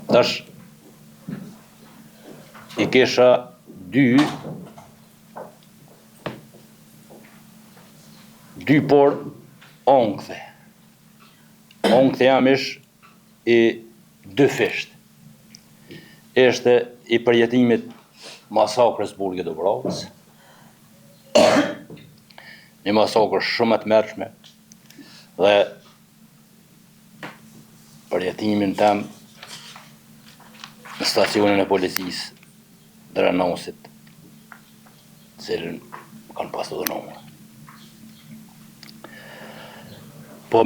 tash i kesha 2 dy por onkëthe. Onkëthe jam ish i dy fisht. Ishte i përjetimit masakrës Burgit Dubrovës, një masakrë shumë të mërshme, dhe përjetimin tem në stacionin e policisë Dranosit, cilën kanë pas të dënuar. Po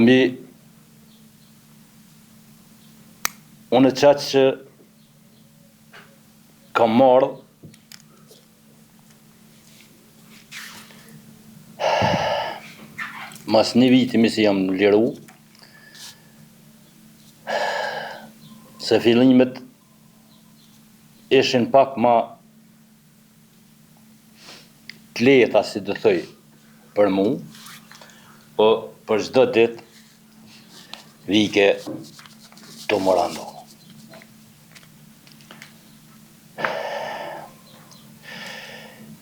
unë qatë që kam marrë mas një vitimi si jam liru, se fillimet ishin pak ma të lehta, si të thoj, për mu, po për çdo ditë vike të morando.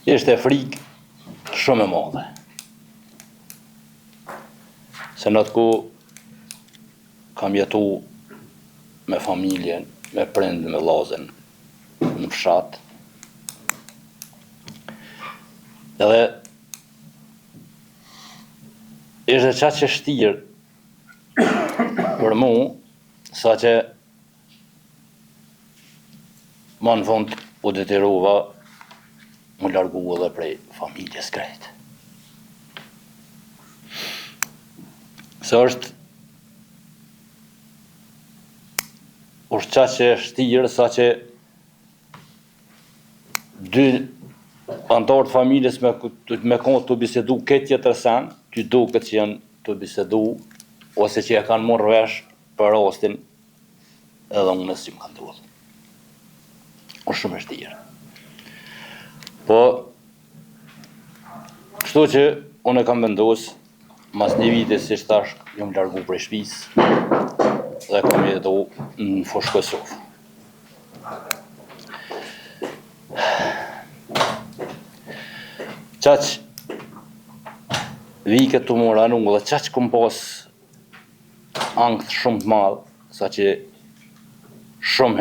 Ishte frikë shumë e madhe. Se në atë ku kam jetu me familjen, me prindë, me vllazën në fshat. Edhe ishte qatë që shtirë për mu, sa që ma në fund u detyrova mu largu edhe prej familjes krejt. Se është qatë që shtirë, sa që dy antarë të familjes me konë të bisedu këtë tjetër sen, ty do këtë që janë të bisedu, ose që ja kanë morë vesh për rastin, edhe unë si më kanë ndodhur. Është shumë e shtirë. Po, kështu që unë e kam vendosur, mas një viti, si thash, jam largu prej shtëpisë dhe kam jetu në fushë Kosovë. Qaq vike të moranu dhe qaq kom pas ankth shumë të madh, sa që shumë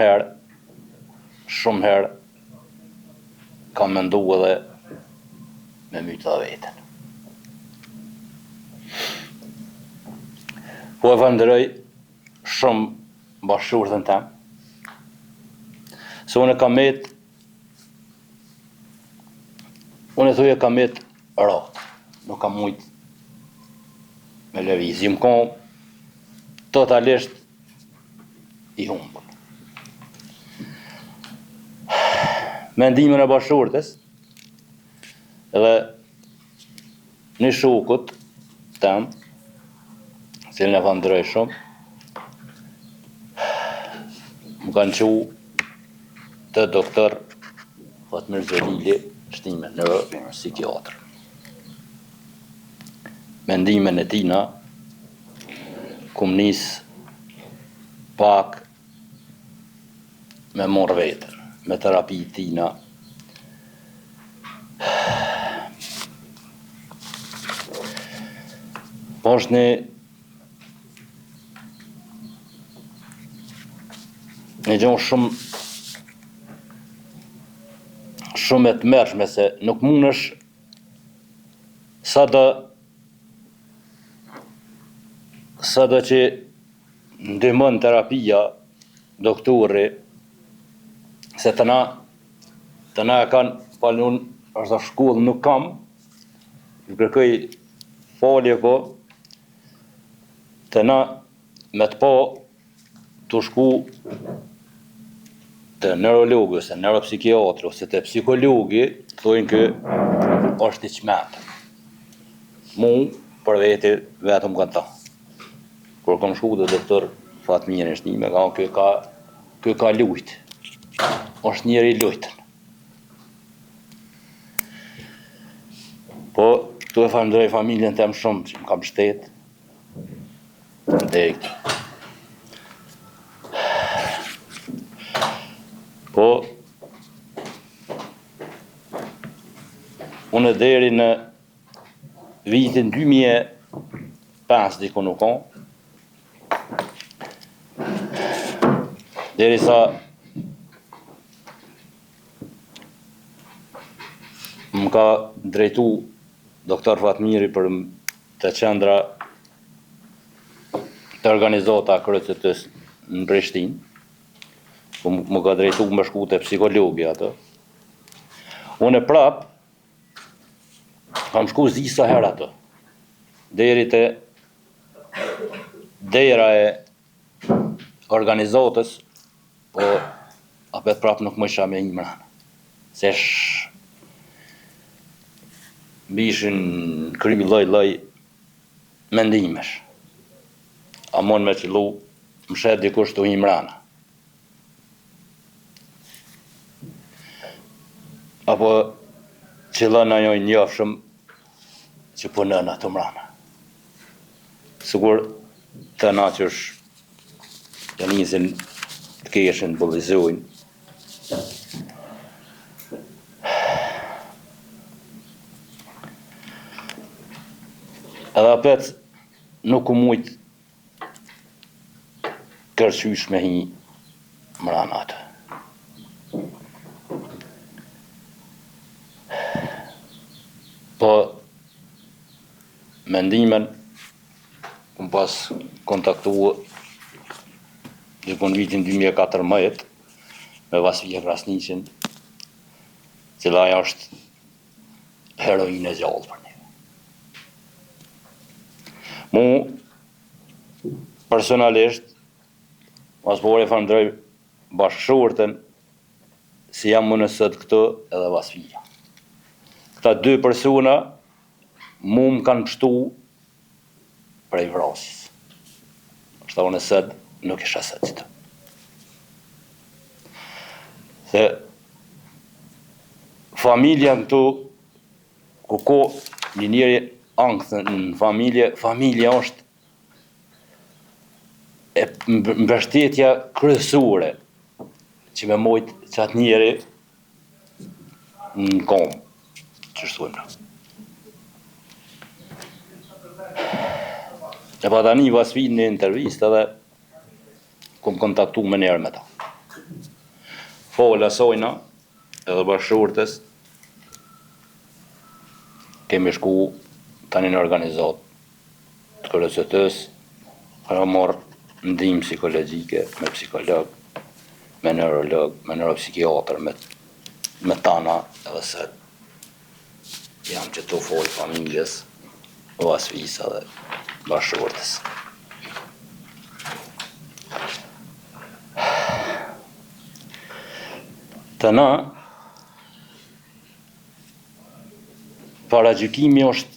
herë kam mendu edhe me mytë dhe vetën. Po e falenderoj shumë bashkëshortën tem, se unë e thuj e kam met ratë, nuk kam mujt me lëviz, jam kom totalisht i humbur. Me ndihmën e bashkëshortës edhe një shokut tem, cilën e falenderoj shumë, më kanë qu të doktor Fatmir Xhelili, shtime neuropsikiatër. Me ndihmën e tina, kum nis pak me morë vetën, me terapi tina. Po është një gjonë shumë e të mërshme, se nuk mundesh sa do që ndihmon terapia, doktori, se të na e kanë palun, është shkollë nuk kam, kërkoj falje, po të na me të pa të shku të neurologu, ose neuropsikiatri, ose të psikologi, thojnë kë është i çmendur. Mu, për veti, vetëm kanë ta. Kur kam shku dhe doktor Fatmir shtime, kë ka lujt. Është njeri i lujtën. Po, tu e falenderoj familjen tem shumë që më kam mbështet. Po, unë deri në vitin 2005 diku nuk ka, derisa më ka drejtu doktor Fatmiri për të qendra të organizata KRCT-s në Prishtinë, ku më ka drejtu më shku të psikologi atë. Unë prap kam shku zisa herë atë, deri te dera e organizatës, po apet prap nuk më isha me një mranë. Se bishin kry lloj mendimesh. A mon me qëllu më shet dikush të një mrana. Apo qëllën ajo i njofshëm që punën ato mrana. Sigur të na që është të nisin të keshin të bullizojnë. Edhe apet nuk u mujt kërqysh me hi mrana atë. Po mendimen kum pas kontaktua në vitin 2014 me Vasfija Krasniqin, cila ajo është heroinë e gjallë për ne. Mu personalisht mas po e falënderoj bashkëshorten si jam më nësët këtë edhe Vasfija. Këta dy persona mu më kanë pështu prej vrasjes. Shta unë sëd nuk isha sëd që të. Se familja këtu, ku ko një njeri angthën në familja është e mbështetja kryesore që me mojt qatë njeri në kom, që shtunë. E pa tani Vasfin në intervjist edhe kom kontaktu me njerë me ta. Fola sojna edhe bashkëshortes kemi shku tani në organizat të KRCT-s, ka marrë ndihmë psikologjike me psikolog, me neurolog, me neuropsikiatër, me tana edhe se jam që të folë familjes, Vasfisa dhe bashkëshortes. Të na, paragjykimi është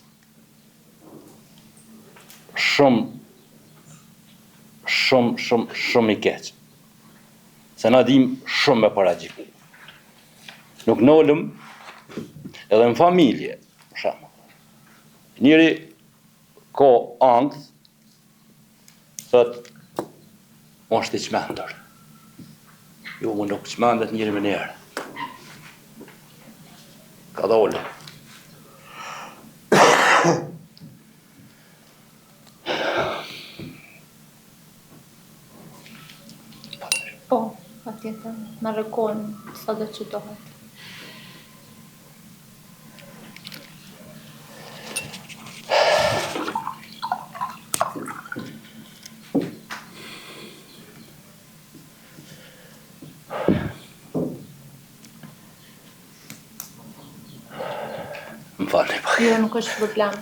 shumë i keq. Se na dim shumë me paragjyku. Nuk nolëm edhe në familje, për shembull. Njëri ka angth, thot, është i çmendur. Jo, më nuk çmendet njëri me njerë. Ka dole. Po, patjetër, me rrekojmë sa do që dohet. Më falni pak. Jo, nuk është problem.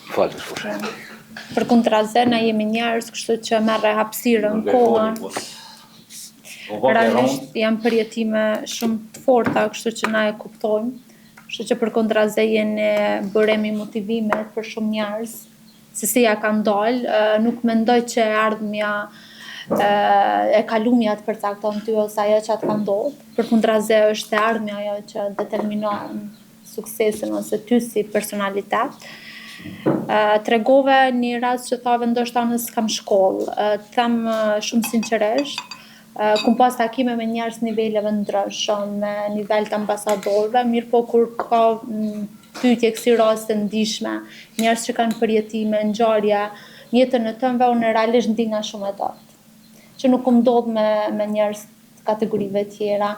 Më falni fushë. Për kontraze, na jemi njerëz, kështu që merre hapësirën, kohën. Realisht janë përjetime shumë të forta, kështu që na e kuptojmë. Kështu që për kontraze jeni bëremi motivimet për shumë njerëz, se si ja kanë dalë, nuk mendoj që ardhmja e kalumja të përcakton ty ose ajo që atë ka ndodhur. Për kontraze është e ardhmja ajo që determinon suksesin ose ty si personalitet. Tregove një rast që thave ndoshta unë s'kam shkollë. Them shumë sinqerisht, kum pas takime me njerëz niveleve ndryshëm, me nivel të ambasadorëve, mirë po kur ka pyetje kësi raste ndihshme, njerëz që kanë përjetime, ngjarje, në jetën e tëmve, unë realisht ndinga shumë e dot. Që nuk më ndodh me njerëz të kategorive tjera.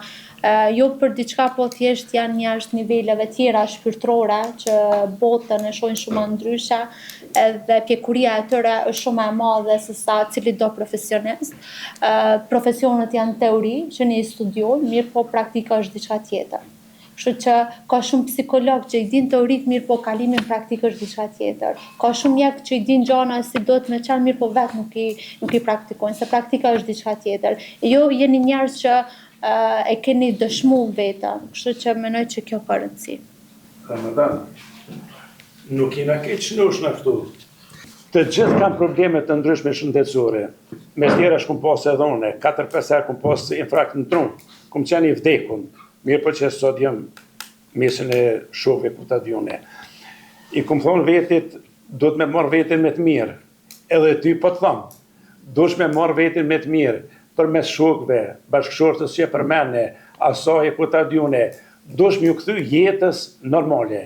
Jo për diçka, po thjesht janë njerëz të niveleve tjera shpirtërore që botën e shohin shumë ndryshe, edhe pjekuria e tyre është shumë e madhe se sa cili do profesionist. Profesionet janë teori që ne i studiojmë, mirë po praktika është diçka tjetër. Kështu që ka shumë psikolog që i din teorik, mirë po kalimin praktik është diçka tjetër. Ka shumë mjek që i din gjana si do të me qanë, mirë po vetë nuk i praktikojnë, se praktika është diçka tjetër. Jo jeni njerëz që e keni dëshmu vetën, kështu që menoj që kjo ka rëndësi. Ramadan, nuk jena keqënush në këtu. Të gjithë kam probleme të ndryshme shëndetësore. Me tjera shkum pas edhe une, 4-5 herë kum pas infarkt në trunë, kum qenë i vdekun. Mirë për që sot jam mesën e shokve ku ta djone. I kum thonë vetit, do të me marrë vetin me të mirë. Edhe ty po të thonë, do shme marrë vetin me të mirë, për mes shokve, bashkëshortës që për mene, asaj ku ta djone, do shme ju këthy jetës normale.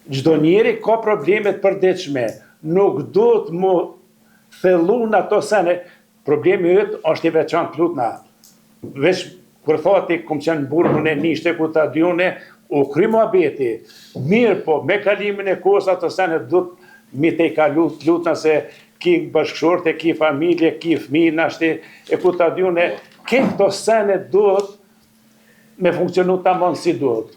Gjdo njeri ka problemet përdeqme, nuk do të mu thellu në ato sene, problemi jëtë është i veçan plutna. Vesh kur thati, kum qenë burgun e nishte ku ta djone, u kry muhabeti, mirë po, me kalimin e kohës ato sene do të mi te i kalu të lutna se ki bashkëshorte, ki familje, ki fëmijë, nashti, e ku ta djone, këto sene do të me funksionu të amon si do të.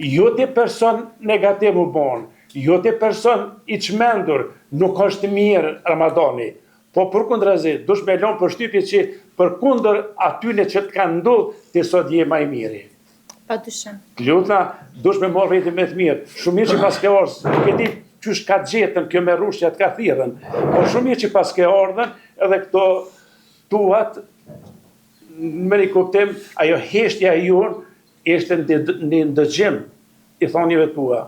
Jo të person negativ u bon, jo të person i qmendur, nuk është mirë Ramadani, po për kundrazi, dush me lonë për shtypje që për kundër atyne që të kanë ndodhë, të sot je ma i miri. Pa dyshim. Lutna, dush me morë vetin me të mirë. Shumë mirë që pas ke orës, nuk e di qysh ka gjetën, kjo me rushja të ka thirën, po shumë mirë që pas ke ardhen, edhe këto tuat, me një kuptim, ajo heshtja jonë, ishte një ndëgjim, i thonjeve tua.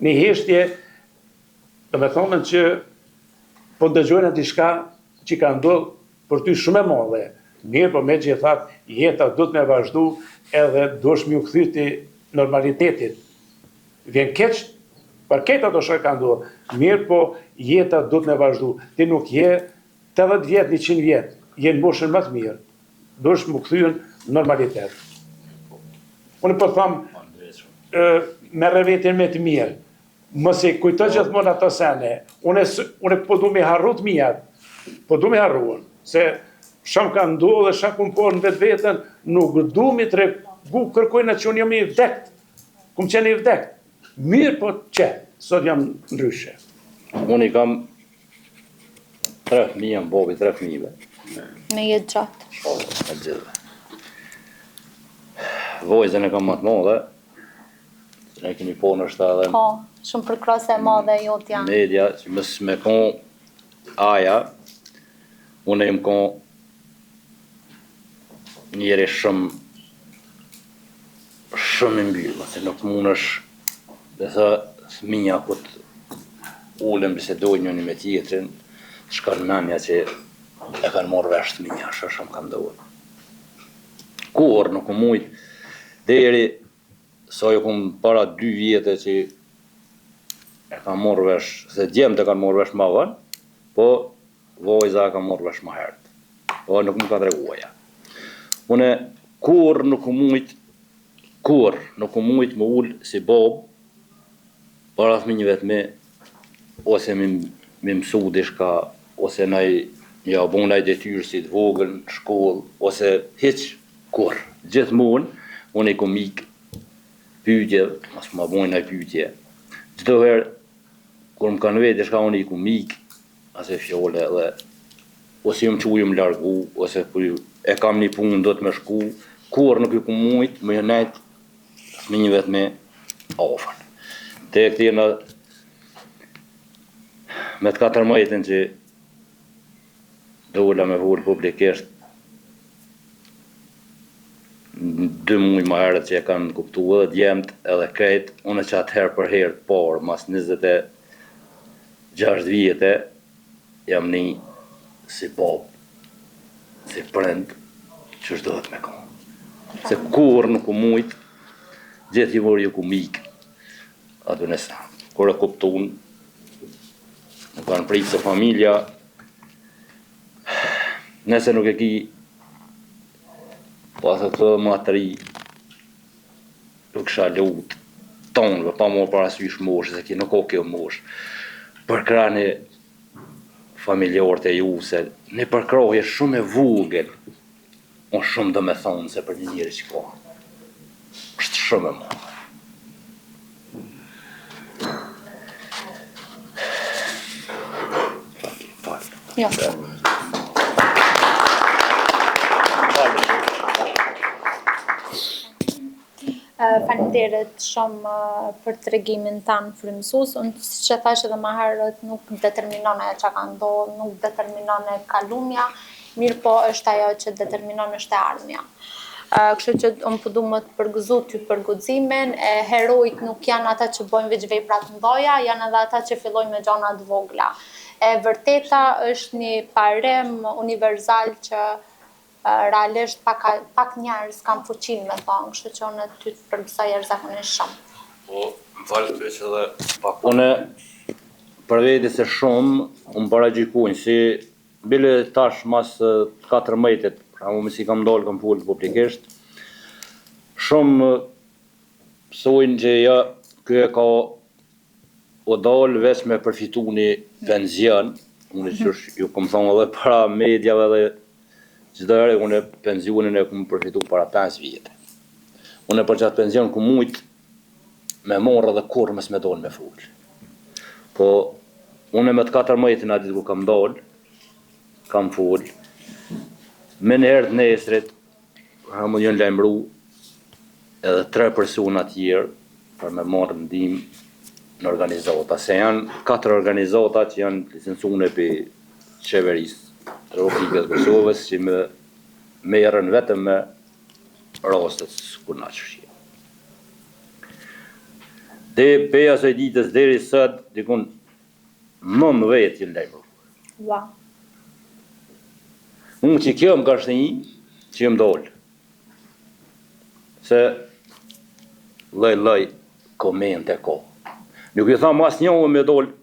Një heshtje, dhe me thonën që po ndëgjojnë e diçka që ka ndodhë për ty shumë e madhe. Mirë, po me gjithat, jeta do të me vazhdu edhe do shmi u këthyti normalitetit. Vjen keq, për ketë ato shë ka ndodhë. Mirë, po jeta do të me vazhdu. Ti nuk je 80 vjetë, 100 vjetë, je në moshën më të mirë. Do shmi u këthyën normalitet. Unë po thamë, me revetin me të mirë, mëse kujto gjithmonë ato sene, unë po du me harru të mijat, po du me harruën, se shumë ka ndohë dhe shumë kumë porë në vetë vetën, nuk du me të regu kërkojnë që unë jam i vdekt, kumë qenë i vdekt. Mirë po që, sot jam ndryshe. Unë i kam 3 fëmijë, në bobi 3 fëmijëve. Me jetë gjatë. E gjithve. Vojzën e kam më të modhe, se ne keni po në shtë Po, shumë përkrase e madhe jotë janë. media, që mësë me kon aja, unë e më kon njeri shumë i mbyllë, se nuk mund është, dhe thë, thminja këtë ullën bisedojnë njëni me tjetrin, shkon menja që e kanë morë vesh thminja, shumë kanë dohë. Kur nuk u mujt, deri sa jo kum para 2 vjetë që e kanë morë vesh, se djemë të kanë morë vesh ma vën, po vojza e kanë morë vesh ma herët. Po nuk më ka treguaja. Une kur nuk u mujt më ullë si bob, para fëmijëve të me, ose me mësu dishka, ose ja bon naj detyrë si të vogël, shkollë, ose hiq kur. Gjithmonë, unë i kom ikë pyetje, mas ma bojnë naj pyetje. Çdo herë, kur më kanë vetë dishka, unë i kom ikë, ase fjole, dhe ose ju më quju më largu, ose e kam një punë, do të me shku, kur nuk i kom mujt, më jënajt fëmijëve të me ofën. Te këtina, me të 14 që dola me vullë publikisht, 2 muaj më herët që e kanë kuptu edhe djemët edhe krejt, unë që atëherë për herë të parë, mas 26 vjetë, jam një si bab, si prind, që shdohet me konë. Se kur nuk u mujt, gjithë i vorë ju ku mikë. aty nëse. Kur e kuptun, më kanë pritë se familja, nëse nuk e ki, po atë të matëri, nuk kisha lutë tonëve, pa morë parasysh moshë, se ki nuk o kjo moshë, për krani familjarët e ju, se një përkrohje shumë e vogël, unë shumë do me thonë se për një njëri që ka. është shumë e madhe. Jo. Faleminderit shumë për tregimin tanë frymësues. Unë siç e thash edhe më herët, nuk determinon ajo çka ka ndodhur, nuk determinon e kalumja, mirë po është ajo që determinon është e ardhmja. Kështu që unë po du më të përgëzu ty për guximin, herojt nuk janë ata që bojnë veç vepra të mëdha, janë edhe ata që fillojnë me gjëra të vogla. E vërteta është një parim universal që realisht pak njerëz kanë fuqinë me thonë, kështu që unë ty të përgëzoj jashtëzakonisht shumë. Po, më falë veç edhe pak. Une, për veti se shumë, unë paragjikujnë si bile tash mas 14 pra mu si kam dalë kam folë publikisht, shumë sojnë që ja, kjo e ka o dalë veç me përfitu një penzion, unë që ju kom thonë edhe para medjave dhe çdo herë unë pensionin e kom përfitu para 5 vjetë. Unë për qatë pension ku mujtë me morë edhe kur mes me dalë me folë. Po, unë me të 14 në ditë ku kam dalë, kam folë, me në herë të nesrit, më njën lajmëru edhe 3 persona tjerë për me marrë ndihmë në organizata, se janë 4 organizata që janë licencune për qeverisë të Republikës Kosovës që me merren vetëm me rastet kur na çështje. Dhe peja së ditës deri sot dikun 19 janë lajmëruar. Wow. Unë që kjo më ka shtënji, që më dollë. Se loj komente ko. Nuk ju thamë as njohë me dollë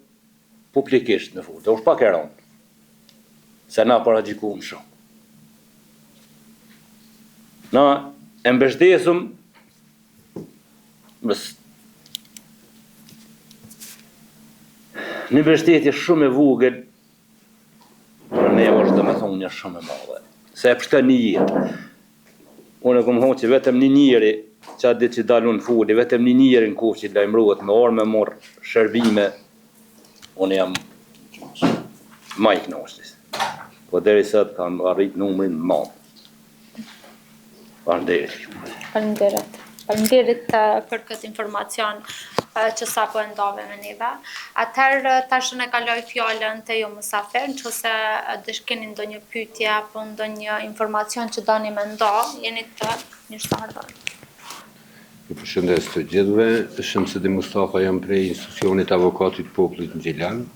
publikisht në fund, dhe është pak e rëndë. Se na paragjikuam shumë. Na e mbështesëm një mbështetje shumë e vogël për ne është dhe me thonë një shumë e madhe. Se e pështën një jetë. Unë e këmë thonë që vetëm një njëri që atë ditë që dalun në fuli, vetëm një njëri në kohë që lajmërohet me orë me morë shërbime, unë jam ma i knashtis. Po deri sot kam arrit numrin madh. Faleminderit. Faleminderit për këtë informacion që sapo e ndove me neve. Atëherë tash ne kaloj fjalën te ju mysafir, nëse keni ndonjë pyetje apo ndonjë informacion që doni me ndo, jeni të mirëseardhur. Ju përshëndes të gjithëve, Shamsedi Mustafa jam prej institucionit Avokatit Popullit në Gjilan,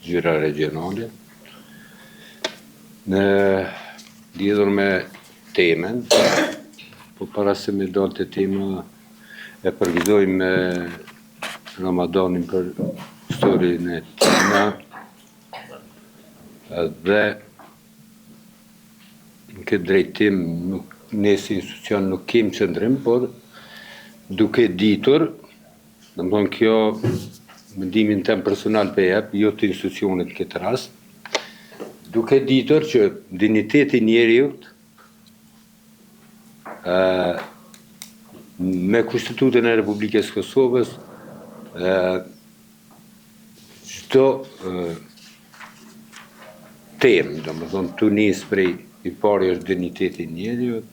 Zyra Regionale. Në lidhur me temen, po para se me donë të tema e përgjidoj me Ramadanin për historin e tina dhe në këtë drejtim ne si institucion nuk kem qëndrim, por duke ditur, dhe më thonë kjo mendimin tem personal për jep, jo të institucionit këtë rast, duke ditur që digniteti njeriut me Kushtetutën e Republikës Kosovës çdo temë, do më thonë të nisë prej i pari është digniteti njeriut,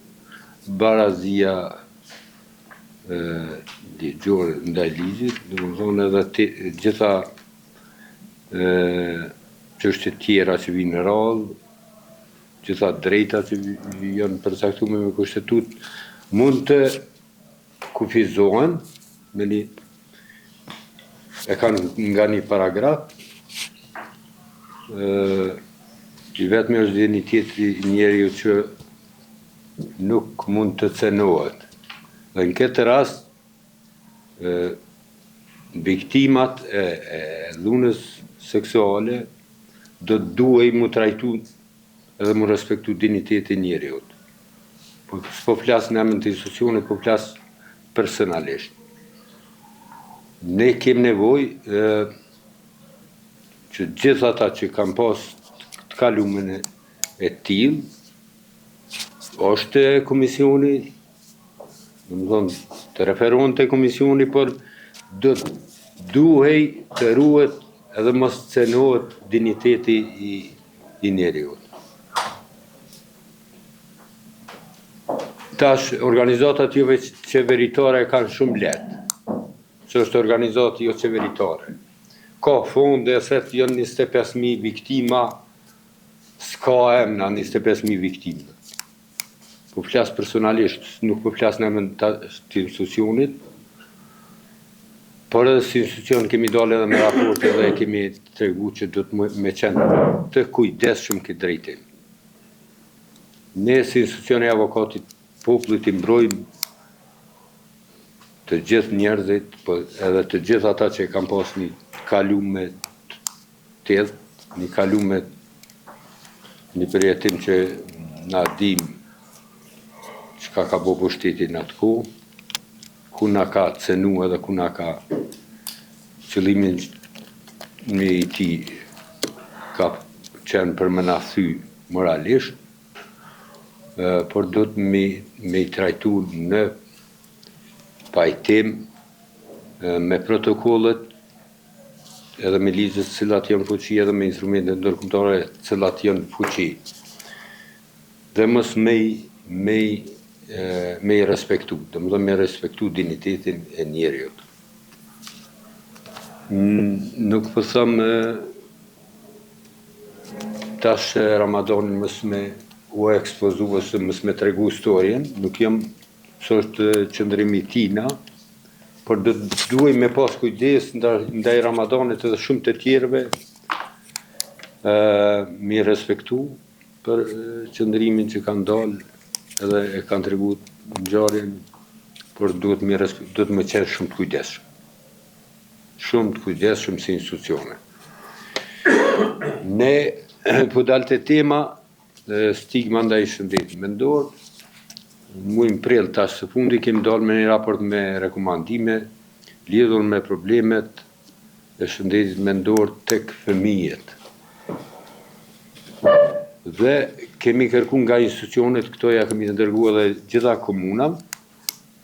barazia ligjore ndaj ligjit, do më thonë edhe gjitha çështjet tjera që vinë në radhë, gjitha drejta që janë përcaktuar me Kushtetut, mund të kufizohen me një e kanë nga një paragraf i vetëm është digniteti njeriu që nuk mund të cenohet. Dhe në këtë rast viktimat e dhunës seksuale do të duhej mu trajtu edhe mu respektu dignitetin njeriut. Po flas në emër të institucionit, po flas personalisht. Ne kem nevojë që gjithë ata që kanë pas të kalumen e tillë, është komisioni, të referon të komisioni, por duhej të ruhet edhe mos cenohet digniteti i njeriut. Tash, organizatat jo qeveritare kanë shumë lehtë, që është organizatë jo qeveritare. Ka fonde, se janë 25.000 viktima, s'ka emna 25.000 viktima. Po flas personalisht, nuk po flas në emër të institucionit, por edhe si institucion kemi dalë edhe me raporte dhe kemi tregu që do të me qenë të kujdesshëm këtë drejtim. Ne si institucioni avokatit popullit i mbrojmë të gjithë njerëzit, edhe të gjithë ata që kanë pas një kalume të tillë, një kalume, një përjetim që na dim çka ka bëu pushteti në atë kohë, ku na ka cenu edhe ku na ka qëllimin me i ti ka qenë për më na thy moralisht, por do të me i trajtu në pajtim me protokollet edhe me ligjet cilat janë fuqi edhe me instrumentet ndërkombëtare cilat janë fuqi. Dhe mos me i respektu, domethënë me respektu dignitetin e njeriut. Nuk po them tash Ramadanin mos me u ekspozu ose mos me tregu historien, nuk jam çështë qëndrimi tina, por duhej me pas kujdes ndaj Ramadanit edhe shumë të tjerëve, me respektu për qëndrimin që kanë dalë edhe e kanë tregu ngjarjen, por duhet me qenë shumë të kujdesshëm. Shumë të kujdesshëm si institucione. Ne po dalte tema stigma ndaj shëndetit mendor, muin prill tash së fundi kemi dalë me një raport me rekomandime lidhur me problemet e shëndetit mendor tek fëmijët. Dhe kemi kërkuar nga institucionet, këto ja kemi të dërguar edhe gjitha komunave,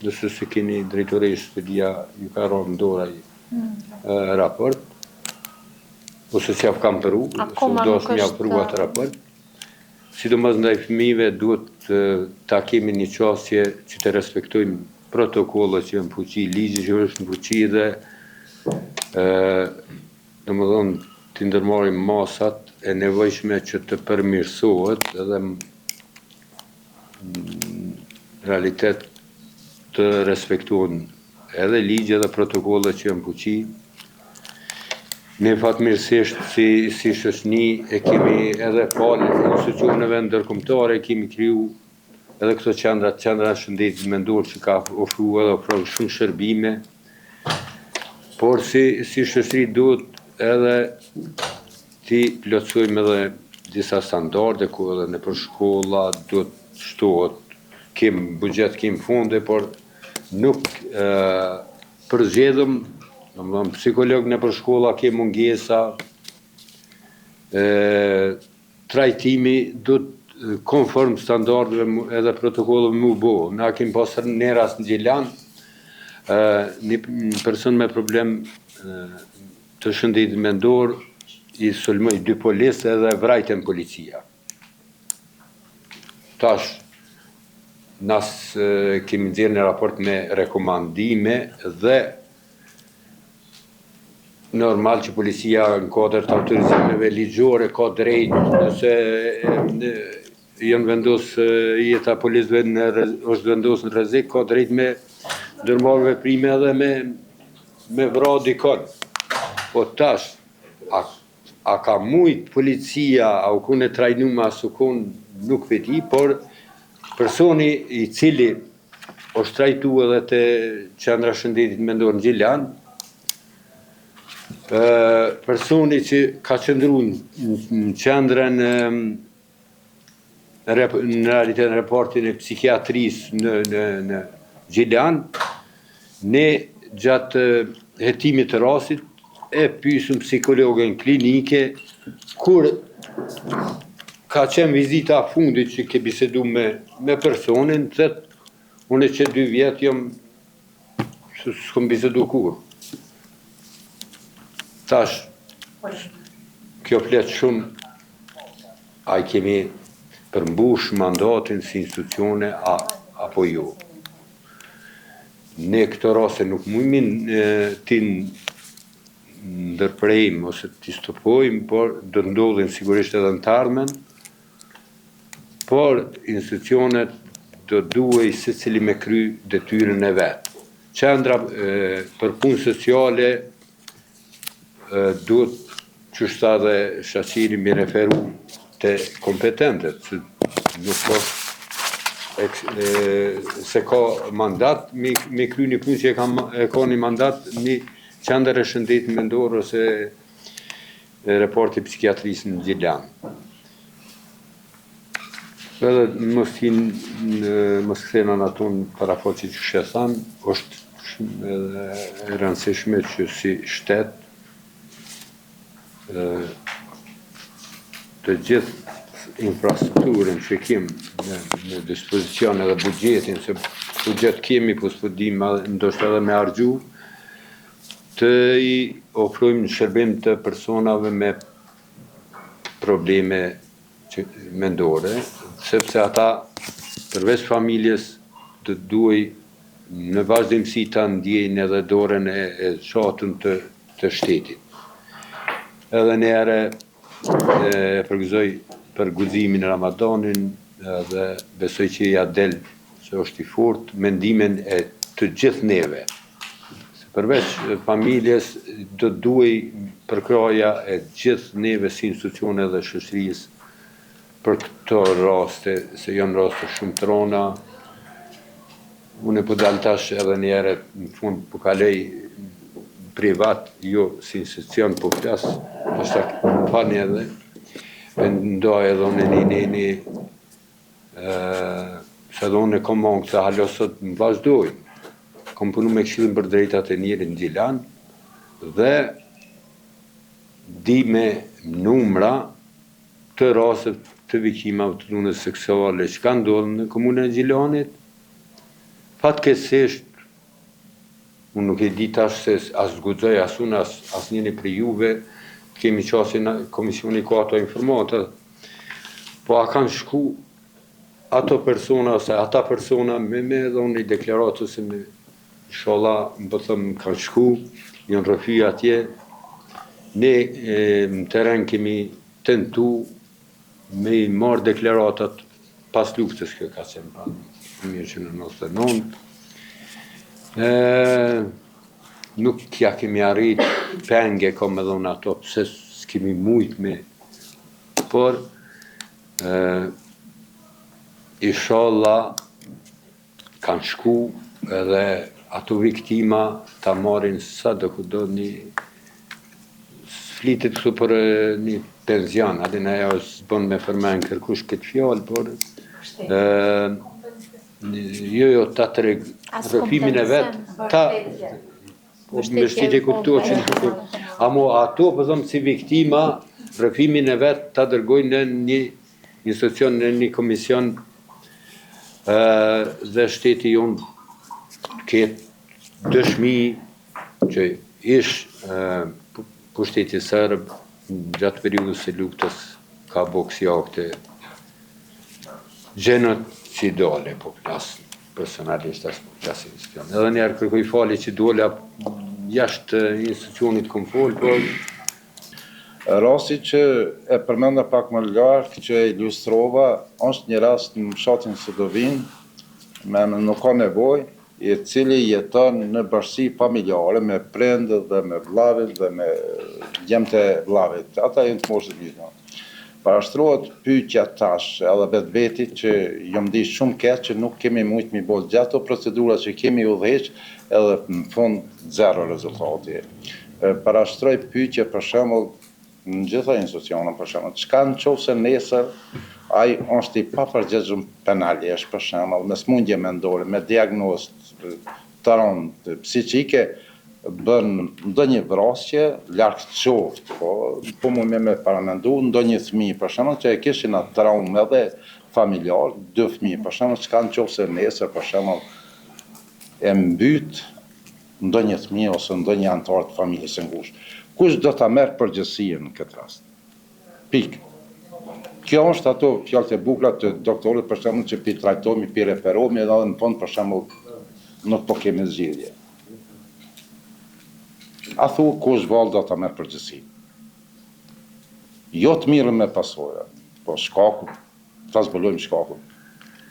nëse se keni drejtoresh Fedia ju ka rënë në dorë ai raport, ose që kam përru, se do s'mi apërru atë raport. Sidomos ndaj fëmijëve duhet ta kemi një qasje që të respektojmë protokollet që janë në fuqi, ligji që është në fuqi dhe domethënë të ndërmarrim masat e nevojshme që të përmirësohet edhe në realitet të respektohen edhe ligje dhe protokollet që janë në fuqi. Ne fatmirësisht si shoqëni e kemi edhe palë institucioneve ndërkombëtare, kemi kriju edhe këto qendra shëndetit mendor që ka ofruar edhe ofron shumë shërbime, por si shoqëri duhet edhe ti plotësojmë edhe disa standarde ku edhe në për shkolla duhet shtohet, kem buxhet, kem fonde, por nuk përzgjedhëm. Domethënë psikolog në për shkolla ke mungesa, trajtimi do të konform standardeve edhe protokolleve më bo. Na kemi pasur në rast në Gjilan, një person me problem të shëndetit mendor i sulmoi 2 policë edhe vrajtën policia. Tash nas kemi nxjerrë një raport me rekomandime dhe normal që policia në kodër të autorizimeve ligjore ka drejt nëse janë vendos jeta policëve është vendos në rrezik, ka drejt me ndërmarrë veprime edhe me vra dikon. Po tash, a ka mujt policia, a u kun e trajnuar as u kun nuk veti, por personi i cili është trajtuar edhe te qendra shëndetit mendor në Gjilan, personi që ka qëndru në qendrën në realitet në raportin e psikiatrisë në Gjilan, ne gjatë hetimit të rastit e pysëm psikologën klinike kur ka qenë vizita fundit që ke bisedu me personin, thët unë që 2 vjetë jam s'kom bisedu kur. Tash, kjo flet shumë, a i kemi përmbush mandatin si institucione apo jo. Ne këto raste nuk mujmin ti ndërprejmë ose ti stopojmë, por do të ndodhin sigurisht edhe në të ardhmen, por institucionet do duhej secili me kry detyrën e vetë. Qendra për punë sociale duhet qështa dhe shaqiri mi referu të kompetentet, nuk po se ka mandat me kry një punë që e ka një mandat një qendër e shëndetit mendor ose raporti psikiatrisë në Gjilan. Edhe mos kthena në aton parafoqit që shesan, është e rëndësishme që si shtet të gjithë infrastrukturën që kemë në dispozicion edhe bugjetin, se bugjet kemi, po s'po dim ndoshta edhe me argju, të i ofrojmë në shërbim të personave me probleme mendore, sepse ata përveç familjes të duhej në vazhdimsi ta ndjejnë edhe dorën e shatën të shtetit. Edhe njerë përgëzoj për guximin e Ramadanin dhe besoj që ja del që është i fort mendimin e të gjithë neve. Se përveç familjes do duhej përkraja e gjithë neve si institucione dhe shoqërisë për këto raste, se janë raste shumë të rona. Unë po dal tash edhe njerë në fund po kaloj privat, jo si institucion po flas, është më falni edhe, ndoj edhe unë se edhe unë e kom mangë të halosët më vazhdojnë. Kom punu me Këshillin për Drejtat e Njerit në Gjilan dhe di me numra të raste të viktimave të dhunës seksuale që kanë ndodhur në komunën e Gjilanit. Fatkeqësisht unë nuk e di tash se as guxoj as unë as njëri për juve kemi qasë në komisioni ka ato informata, po a kanë shku ato persona ose ata persona me dhe unë i deklaratu se me inshallah më pëthëm kanë shku, janë rëfy atje, ne në teren kemi tentu me i marrë deklaratat pas luftës kjo ka qenë pa 1999. Nuk kja kemi arrit penge kom edhe unë ato, pëse s'kemi mujt me, por inshallah kanë shku edhe ato viktima ta marrin sa do kudo një flitet këtu për një penzion, adin ajo s'bën me përmen kërkush këtë fjallë, por jo ta të rëfimin e vetë, ta mbështetje kuptuar që në amo ato, pëzëm si viktima, rëfimin e vetë ta dërgojnë në një institucion, në një komision dhe shteti jonë ketë dëshmi që ish pushteti sërb gjatë periudhës së luftës ka boksi akte genocidale, po flasë personalisht as po flasë institucion. Edhe njerë kërkoj fali që dole jashtë institucionit kom folë, por rasti që e përmenda pak më lartë që e ilustrova është një rast në fshatin Sudovin, me nuk ka nevojë, i cili jeton në bashkësi familjare me prindët dhe me vllavit dhe me djemtë e vllavit. Ata janë të moshës vjeçare. Parashtrohet pyetja tash edhe vetveti që jam di shumë keq që nuk kemi mujt mi bol gjatë procedura që kemi udhëheq edhe në fund zero rezultati. parashtroj pyetje për shembull në gjitha institucionet, për shembull, çka nëse nesër ai është i papërgjegjshëm penalisht, për shembull, me smundje mendore, me diagnozë të psiqike, bën ndonjë vrasje, larg qoftë, po më me paramendu ndonjë fëmijë, për shembull, që e kishin atë traumë edhe familjar, 2 fëmijë, për shembull, çka nëse nesër, për shembull, e mbyt ndonjë fëmijë ose ndonjë antar të familjes së ngushtë. Kush do ta merr përgjegjësinë në këtë rast? Pikë. Kjo është ato fjalët e bukura të doktorit, për shembull, që pi trajtohemi, pi referohemi, edhe në fund, për shembull, nuk po kemi zgjidhje. A thu kush vallë do ta merr përgjegjësinë? Jo të mirën me pasojë, po shkaku, ta zbulojmë shkakun.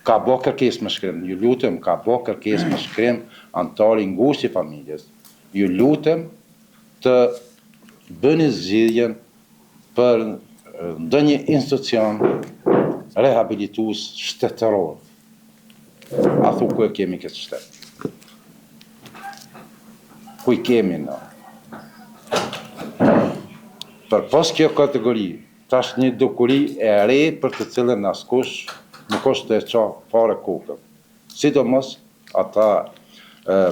Ka bë kërkesë me shkrim, ju lutem, ka bë kërkesë me shkrim antari i ngushtë i familjes. Ju lutem të bëni zgjidhjen për ndonjë institucion rehabilitues shtetëror. A thu ku e kemi këtë shtet? Ku i kemi në? Për pas kjo kategori, tash një dukuri e re për të cilën askush nuk është të qa fare kokën. Sidomos ata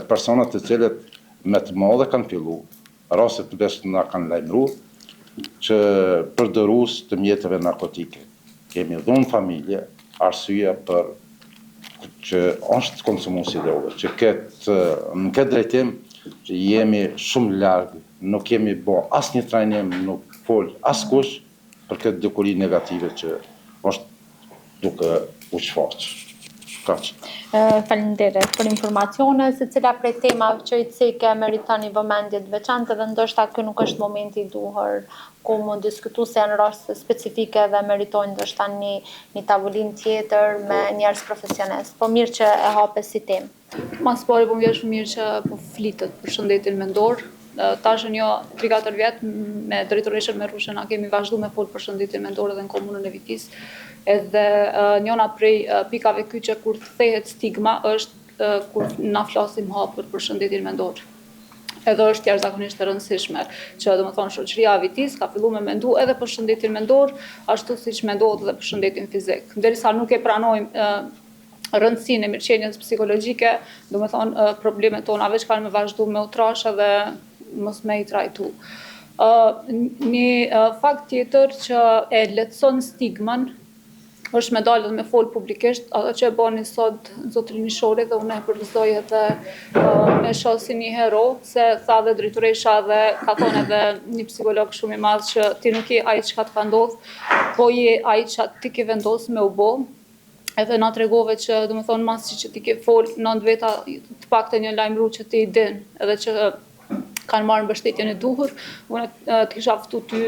personat të cilët me të madhe kanë fillu, rastet të beshtë nga kanë lajmëru, që përdorus të mjetëve narkotike. Kemi dhunë familje, arsye për që është konsumus i drogës, që në këtë drejtim që jemi shumë largë, nuk kemi bo asë një trajnim, nuk fol askush për këtë dukuri negative që është duke u shfaqë. Faleminderit për informacione, se cila prej temave që i cike meriton një vëmendje të veçantë dhe ndoshta ky nuk është momenti i duhur ku më diskutu se janë raste specifike dhe meritojnë ndoshta një tavolinë tjetër me njerëz profesionist. Po mirë që e hape si temë. Mas pari po më vjen shumë mirë që po flitet për shëndetin mendor. Tashën jo 3-4 vjet me drejtoreshën me Rushën a kemi vazhdu me fol për shëndetin mendor edhe në komunën e Vitis. Edhe njëna prej pikave kyçe kur kthehet stigma është kur na flasim hapur për shëndetin mendor. Edhe është jashtëzakonisht e rëndësishme që domethënë shoqëria e Vitis ka filluar me mendu edhe për shëndetin mendor, ashtu siç mendohet edhe për shëndetin fizik. Derisa nuk e pranojmë rëndësinë e mirëqenies psikologjike, domethënë problemet tona veç kanë me vazhdu me u trash edhe mos me i trajtu. Një fakt tjetër që e lehtëson stigmën është me dalë dhe me folë publikisht, ato që e bani sot zotërini Shori dhe unë e përgëzoj edhe me shoh si një hero, se tha dhe drejtoresha dhe ka thonë edhe një psikolog shumë i madh që ti nuk je ai çka të ka ndodhur, po je ai që ti ke vendosur me u bë. Edhe na tregove që domethënë masi që ti ke fol 9 veta të paktën një lajmëru që ti i din, edhe që kanë marrë mbështetjen e duhur, unë të kisha ftu ty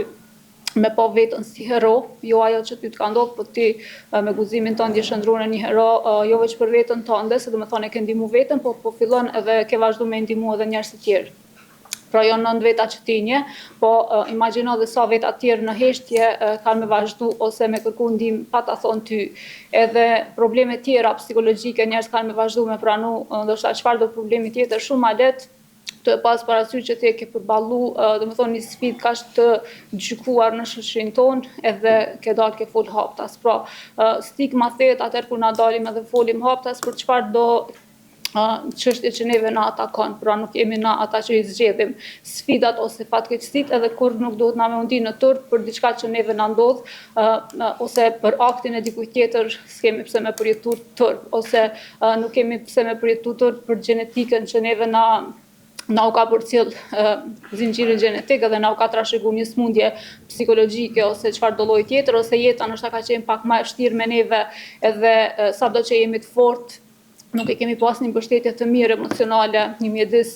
me po vetën si hero, jo ajo që ty të ka ndodhur, po ti me guximin tënd je shndruar në një hero, jo vetëm për veten tënde, se domethënë e ke ndihmu veten, po fillon edhe ke vazhdu me ndihmu edhe njerëz të tjerë. Pra jo 9 veta që ti nje, po imagjino dhe sa veta tjerë në heshtje kanë me vazhdu ose me kërku ndihmë pa ta thonë ty. Edhe probleme tjera psikologjike njerëz kanë me vazhdu me pranu, ndoshta çfarë do problemi tjetër shumë ma lehtë të pas parasysh që ti e ke përballu, domethënë një sfidë kaq të gjykuar në shoqërinë tonë, edhe ke dalë ke fol haptas. Pra, stigma thehet atëherë kur na dalim edhe folim haptas për çfarë do çështje që neve na atakon, pra nuk jemi na ata që i zgjedhim sfidat ose fatkeqësitë, edhe kur nuk duhet na me undi në turp për diçka që neve na ndodh, ose për aktin e dikujt tjetër s'kemi pse me përjetu turp, ose nuk kemi pse me përjetu turp për gjenetikën që neve na u ka përcjell zinxhiri gjenetik edhe na u ka trashëguar një smundje psikologjike ose çfarë do lloji tjetër, ose jeta ndoshta ka qenë pak më e vështirë me neve, edhe sado që jemi të fortë, nuk e kemi pas një mbështetje të mirë emocionale, një mjedis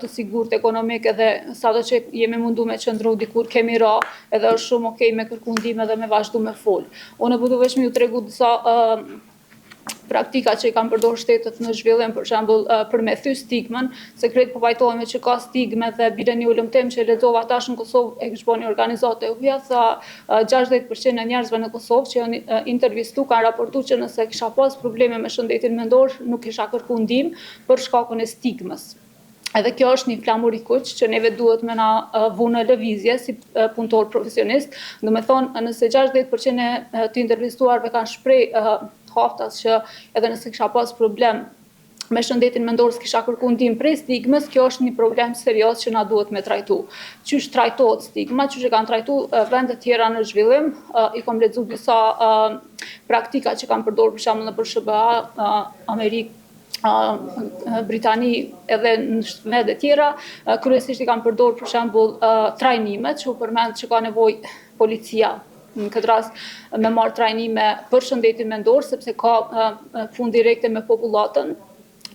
të sigurt ekonomik, edhe sado që jemi mundu me qëndru dikur kemi ra, edhe është shumë okej me kërku ndihmë edhe me vazhdu me fol. Unë po du veç me ju tregu disa praktika që i kanë përdorur shtetet në zhvillim, për shembull për me thy stigmën, se krejt po pajtohemi që ka stigme dhe bile një ulëmtim që lexova tash në Kosovë e kishte bënë një organizatë e huja, sa 60% e njerëzve në Kosovë që janë intervistu kanë raportuar që nëse kisha pas probleme me shëndetin mendor, nuk kisha kërku ndihmë për shkakun e stigmës. Edhe kjo është një flamur i kuq që neve duhet me na vu në lëvizje si punëtor profesionist. Do me thonë, nëse 60% e të intervistuarve kanë shprej haftas që edhe nëse kisha pas problem me shëndetin mendor s'kisha kërku ndihmë prej stigmës, kjo është një problem serioz që na duhet me trajtu. Qysh trajtohet stigma, qysh e kanë trajtu vendet tjera në zhvillim, i kom lexu disa praktika që kanë përdorur për shembull nëpër SBA, Amerikë, Britani edhe në vende tjera, kryesisht i kanë përdorur për shembull trajnimet që u përmend që ka nevojë policia në këtë rast me marrë trajnime për shëndetin mendor, sepse ka punë direkte me popullatën.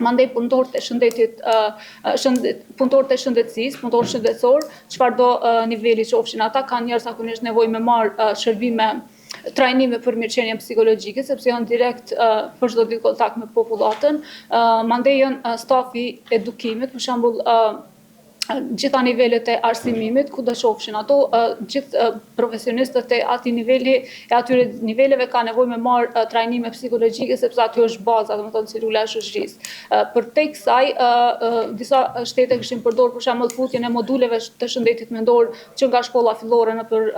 Mandej punëtorët e shëndetit, punëtorët e shëndetësisë, punëtorë shëndetësor, çfarëdo niveli që ofshin ata, kanë njerëz zakonisht nevojë me marrë shërbime trajnime për mirëqenien psikologjike, sepse janë direkt për çdo ditë kontakt me popullatën. Mandej janë stafi edukimit, për shembull gjitha nivelet e arsimimit, ku do qofshin ato, gjithë profesionistët e atij niveli, e atyre niveleve ka nevojë me marrë trajnime psikologjike, sepse aty është baza, domethënë celula e shoqërisë. Për te kësaj, disa shtete kishin përdorur për shembull futjen e moduleve të shëndetit mendor që nga shkolla fillore në për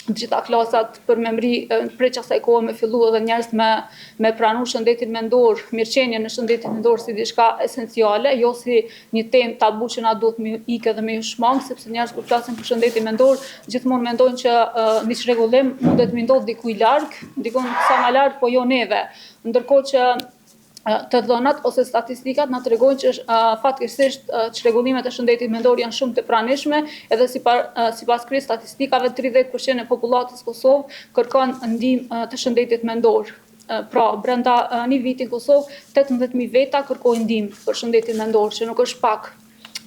gjitha klasat për memri, prej asaj kohe me fillu edhe njerëz me pranu shëndetin mendor, mirëqenien në shëndetin mendor si diçka esenciale, jo si një temë tabu që na duhet me ikë dhe me shmang, sepse njerëz kur flasin për shëndetin mendor, gjithmonë mendojnë që një çrregullim mundet me ndodh dikuj larg, dikon sa më larg, po jo neve. Ndërkohë që të dhënat ose statistikat na tregojnë që fatkeqësisht çrregullimet e shëndetit mendor janë shumë të pranishme, edhe sipas këtyre statistikave 30% e popullatës Kosovë kërkon ndihmë të shëndetit mendor. Pra, brenda një viti në Kosovë 18.000 veta kërkojnë ndihmë për shëndetin mendor, që nuk është pak.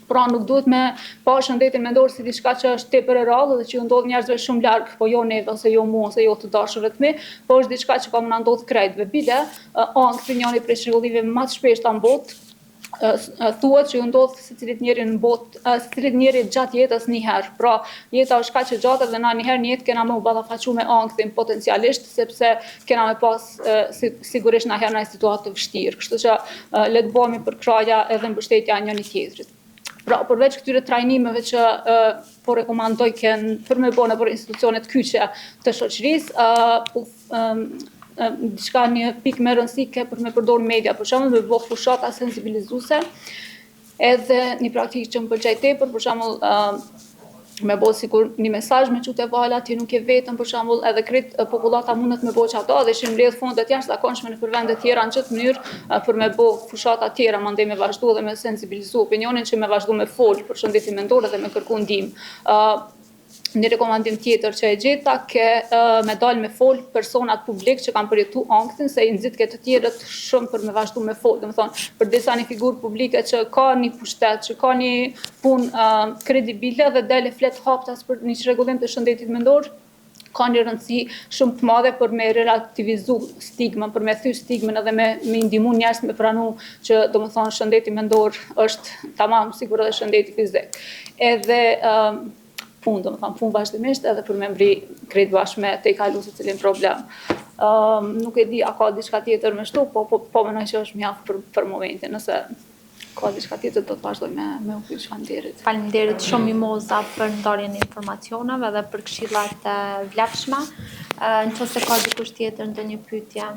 Pra nuk duhet me pa shëndetin mendor si diçka që është tepër e rrallë dhe që ju ndodh njerëzve shumë larg, po jo neve ose jo mua ose jo të dashurët mi, po është diçka që ka më na ndodh krejtëve. Bile, ankthi njëri prej çrregullimeve më të shpeshta në botë, thuhet që ju ndodh secilit njeri në botë, secilit njeri gjatë jetës një herë. Pra, jeta është kaq e gjatë dhe na një herë në jetë kena me u ballafaqu me ankthin potencialisht, sepse kena me pas sigurisht na herë në situatë të vështirë. Kështu që le të bëhemi për kraja edhe mbështetja e njëri tjetrit. Pra, përveç këtyre trajnimeve që po rekomandoj për me bënë për institucionet kyçe të shoqërisë, diçka një pikë më rëndësike për me përdorë media, për shembull me bëj fushata sensibilizuese, edhe një praktikë që më pëlqej tepër, për shembull me bëj sikur një mesazh me çute vala, ti nuk je vetëm, për shembull, edhe krejt popullata mundet me bëj ato dhe ishin mbledh fondet jashtëzakonshme në vende të tjera në çështë mënyrë për me bëj fushata të tjera, mandej me vazhdu dhe me sensibilizu opinionin që me vazhdu me fol për shëndetin mendor dhe me kërku ndihmë. Një rekomandim tjetër që e gjeta ke me dalë me fol personat publik që kanë përjetu ankthin, se i nxit ke të tjerët shumë për me vazhdu me fol. Domethënë, për disa një figurë publike që ka një pushtet, që ka një punë kredibile dhe del e flet haptas për një çrregullim të shëndetit mendor, ka një rëndësi shumë të madhe për me relativizu stigmën, për me thyr stigmën edhe me ndihmu njerëz me pranu që domethënë shëndeti mendor është tamam sigur edhe shëndeti fizik. Edhe punë vazhdimisht edhe për me mbri krejt bashkë me te i kalu se cilin problem. Nuk e di a ka diçka tjetër me shtu, po menoj që është mjaft për momentin, nëse ka diçka tjetër do të vazhdoj me u pyet faleminderit. Faleminderit shumë Mimoza për ndarjen e informacioneve dhe për këshillat e vlefshme. Nëse ka dikush tjetër ndonjë pyetje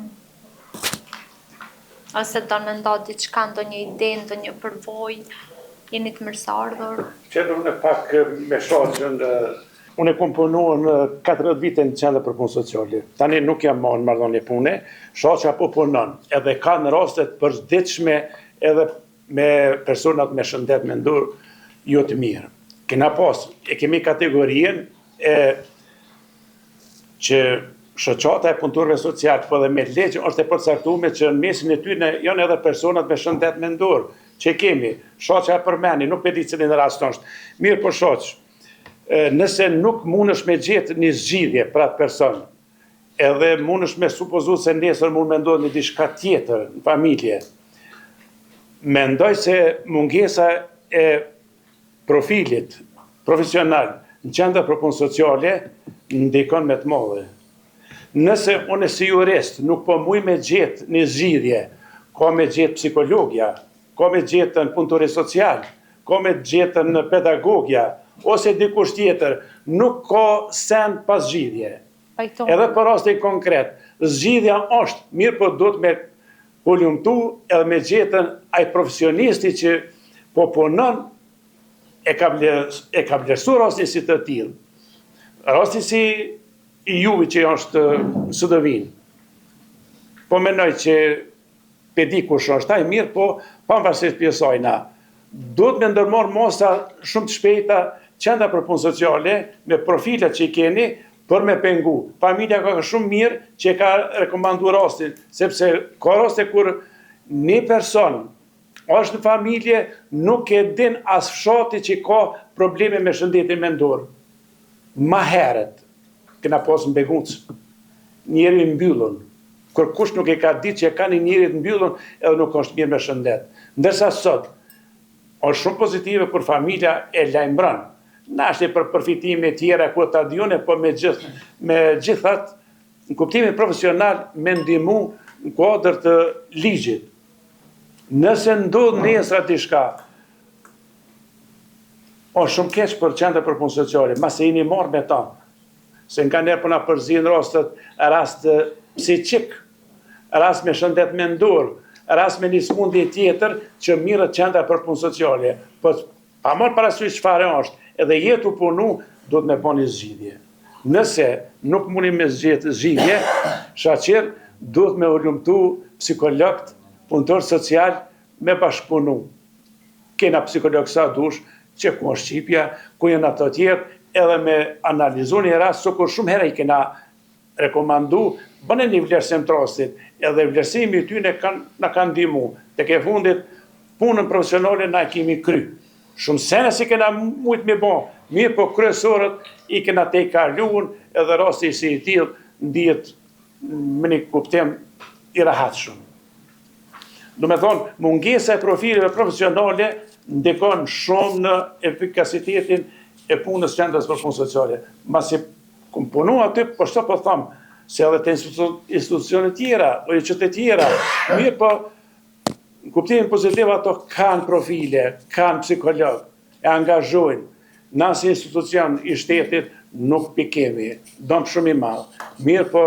ose do në nda diçka, ndonjë ide, ndonjë përvojë, jeni të mirëseardhur. Qëndrën e pak me shoqën, unë e kom punuar në 40 vite në qendër për punë sociale. Tani nuk jam më në marrëdhënie pune, shoqja po punon, edhe ka në rastet përditshme edhe me personat me shëndet mendor jo të mirë. Kemi kategorien që shoqata e punëtorëve social, po dhe me legje është e përcaktuar që në mesin e tyre janë edhe personat me shëndet mendor, që kemi, shoqja e përmeni, nuk me di cilin rast është. Mirë po shoq, nëse nuk mundesh me gjetë një zgjidhje për atë person, edhe mundesh me supozu se nesër mund me ndodhë një diçka tjetër në familje, mendoj se mungesa e profilit profesional në qendër për punë sociale ndikon me të madhe. Nëse unë si jurist nuk po muj me gjetë një zgjidhje, ka me gjetë psikologja, ka me gjetën punëtori social, ka me gjetën pedagogja, ose dikush tjetër, nuk ka sen pas zgjidhje. Edhe për rastin konkret, zgjidhja është, mirë po do të me poljumtu edhe me gjetën ai profesionisti që po punon e ka vlerësu rastin si të tillë. Rastin si i juve që është së dëvin. Po menoj që pe di kush është ai mirë, po pavarësisht pjesojna. Do të me ndërmarrë mosa shumë të shpejta qendra për punë sociale me profilet që i keni për me pengu. Familja ka shumë mirë që ka rekomandu rastin, sepse ka raste kur një person është në familje nuk e din as fshati që ka probleme me shëndetin mendor. Ma herët, kena pas në Beguncë, njeri mbyllën, kur kush nuk e ka ditë që ka një njeri të mbyllën edhe nuk është mirë me shëndet. Ndërsa sot, është shumë pozitive për familja e lajmëron. Na është për përfitime tjera ku ta dione, po me gjithat, në kuptimin profesional, me ndihmu në kuadër të ligjit. Nëse ndodh nesër diçka, është shumë keq për qendra për punë sociale, mase jeni marrë me ta. Se nga njerë përna përzin rast psiqik, rast me shëndet mendor, rast me një smundje tjetër që mirët qendra për punë sociale. Po, pa marrë parasysh çfarë është, edhe jetu punu, do të me bo një zgjidhje. Nëse nuk mundi me zgjidhje, shaqir do të me ullumtu psikologët, punëtor social me bashkëpunu. Kena psikologë sa dush, që ku është Shqipja, ku jenë ato tjerë, edhe me analizu një rast, so kur shumë herë i kena rekomandu, bëne një vlerësim të rastit, edhe vlerësimi ty në kanë ndihmu. Te ke fundit, punën profesionale na e kemi kry. Shumë sene si kena mujtë me bo, mirë po kryesorët i kena te i kaluun, edhe rasti si i tillë, ndihet me një kuptim i rahat shumë. Do me thonë, mungesa e profileve profesionale ndikon shumë në efikasitetin e punës qendrës për punë sociale. Masi kum punu aty, po shto po thamë, se edhe të institucionet tjera, o i qëtë tjera, mirë po, në kuptimin pozitiv ato kanë profile, kanë psikolog, e angazhojnë. Nësi institucion i shtetit nuk pikemi, dëmë shumë i madhë. Mirë po,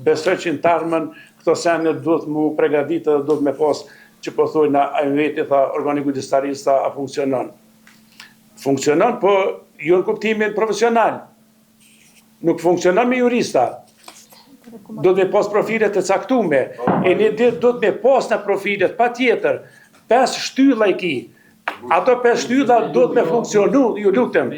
besoj që në tarmën, këto sene duhet mu pregaditë dhe duhet me posë që po thuj na a veti, tha, organi kujdestarista a funksionon. Funksionon, po jo në kuptimin profesional. Nuk funksionon me jurista. Do të me pas profilet të caktume. E një ditë do të me pas në profilet, pa tjetër, 5 shtylla i ki. Ato 5 shtylla do të me funksionu, ju lutem.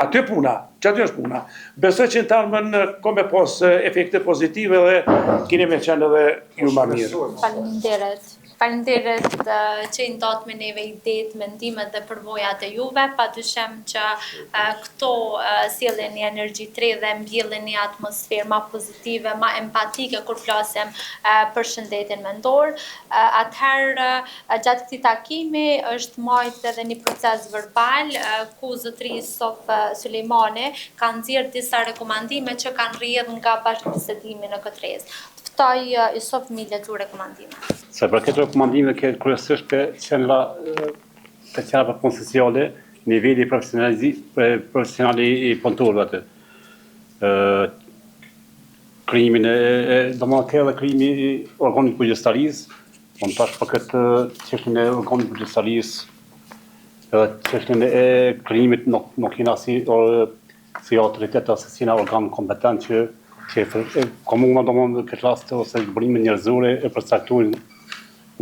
Aty puna, që aty është puna. Besoj që në tarmën ko me pas efekte pozitive dhe kini me qenë edhe ju ma mirë. Faleminderit. Faleminderit që i ndotë me neve idetë, mendimet dhe përvojat e juve, pa dyshim që këto sjellin një energji tre dhe mbjellin një atmosferë ma pozitive, ma empatike kur flasim për shëndetin mendor. Atëherë, gjatë këtij takimi është marrë edhe një proces verbal ku zotëri Sof Sulejmani ka nxjerrë disa rekomandime që kanë rrjedhur nga bashkëbisedimi në këtë rrezë. Ftoj i Sof mi lexu rekomandime. Se për këtë rekomandime kryesisht për qendra për punë sociale, niveli profesionali i punëtorëve aty. Krijimin domethënë ka edhe krijimi i organit kujdestarisë, unë tash për këtë çështjen e organit kujdestarisë, edhe çështjen e krijimit nuk jena si autoritet ose si një organ kompetent që komuna domethënë këtë rast ose burimin njerëzore e përcaktojnë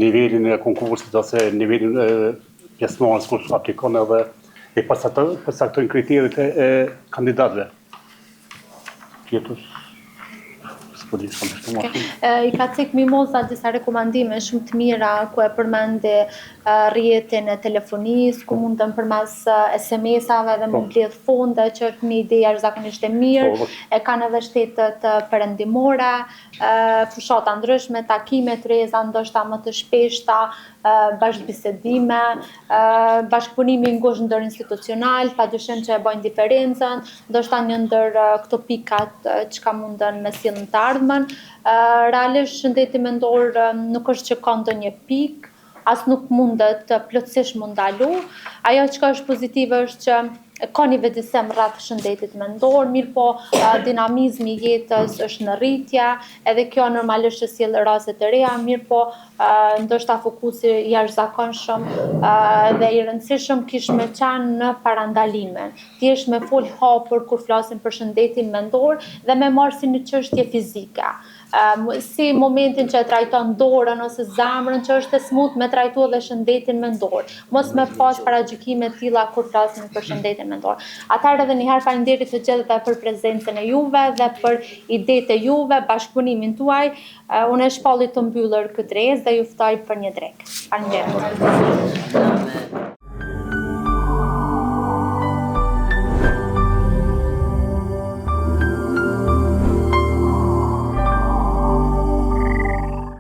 nivelin e konkursit ose nivelin e pjesëmarrjes kur aplikon edhe e përcaktojnë kriteret e kandidatëve. I ka cek Mimoza disa rekomandime shumë të mira ku e përmendi rrjetin e telefonisë, ku mundën përmes SMS-ave dhe mund mbledh fonde që është një ide jashtëzakonisht e mirë, e kanë edhe shtetet perëndimore, fushata ndryshme, takime të reza, ndoshta më të shpeshta, bashkëbisedime, bashkëpunimi i ngushtë ndër institucional, padyshim që e bojnë diferencën, ndoshta një ndër këto pikat çka mundën me sjellë në të ardhmen. Realisht shëndeti mendor nuk është që ka ndonjë pikë, as nuk mundet plotësisht mu ndalu. Ajo që është pozitive është që ka një vetëdijsim rreth shëndetit mendor, mirë po dinamizmi i jetës është në rritje, edhe kjo normalisht që sjell raste të reja, mirë po ndoshta fokusi i jashtëzakonshëm dhe i rëndësishëm kish me qenë në parandalimin. Thjesht me fol hapur kur flasim për shëndetin mendor dhe me marrë si një çështje fizike. Si momentin që e trajton dorën ose zemrën që është e smut me trajtu edhe shëndetin mendor. Mos me pas paragjykime të tilla kur flasim për shëndetin mendor. Atëherë edhe një herë faleminderit të gjithëve për prezencën e juve dhe për idetë e juve, bashkëpunimin tuaj. Unë e shpalli të mbyllur këtë rrezë dhe ju ftoj për një drek. Faleminderit.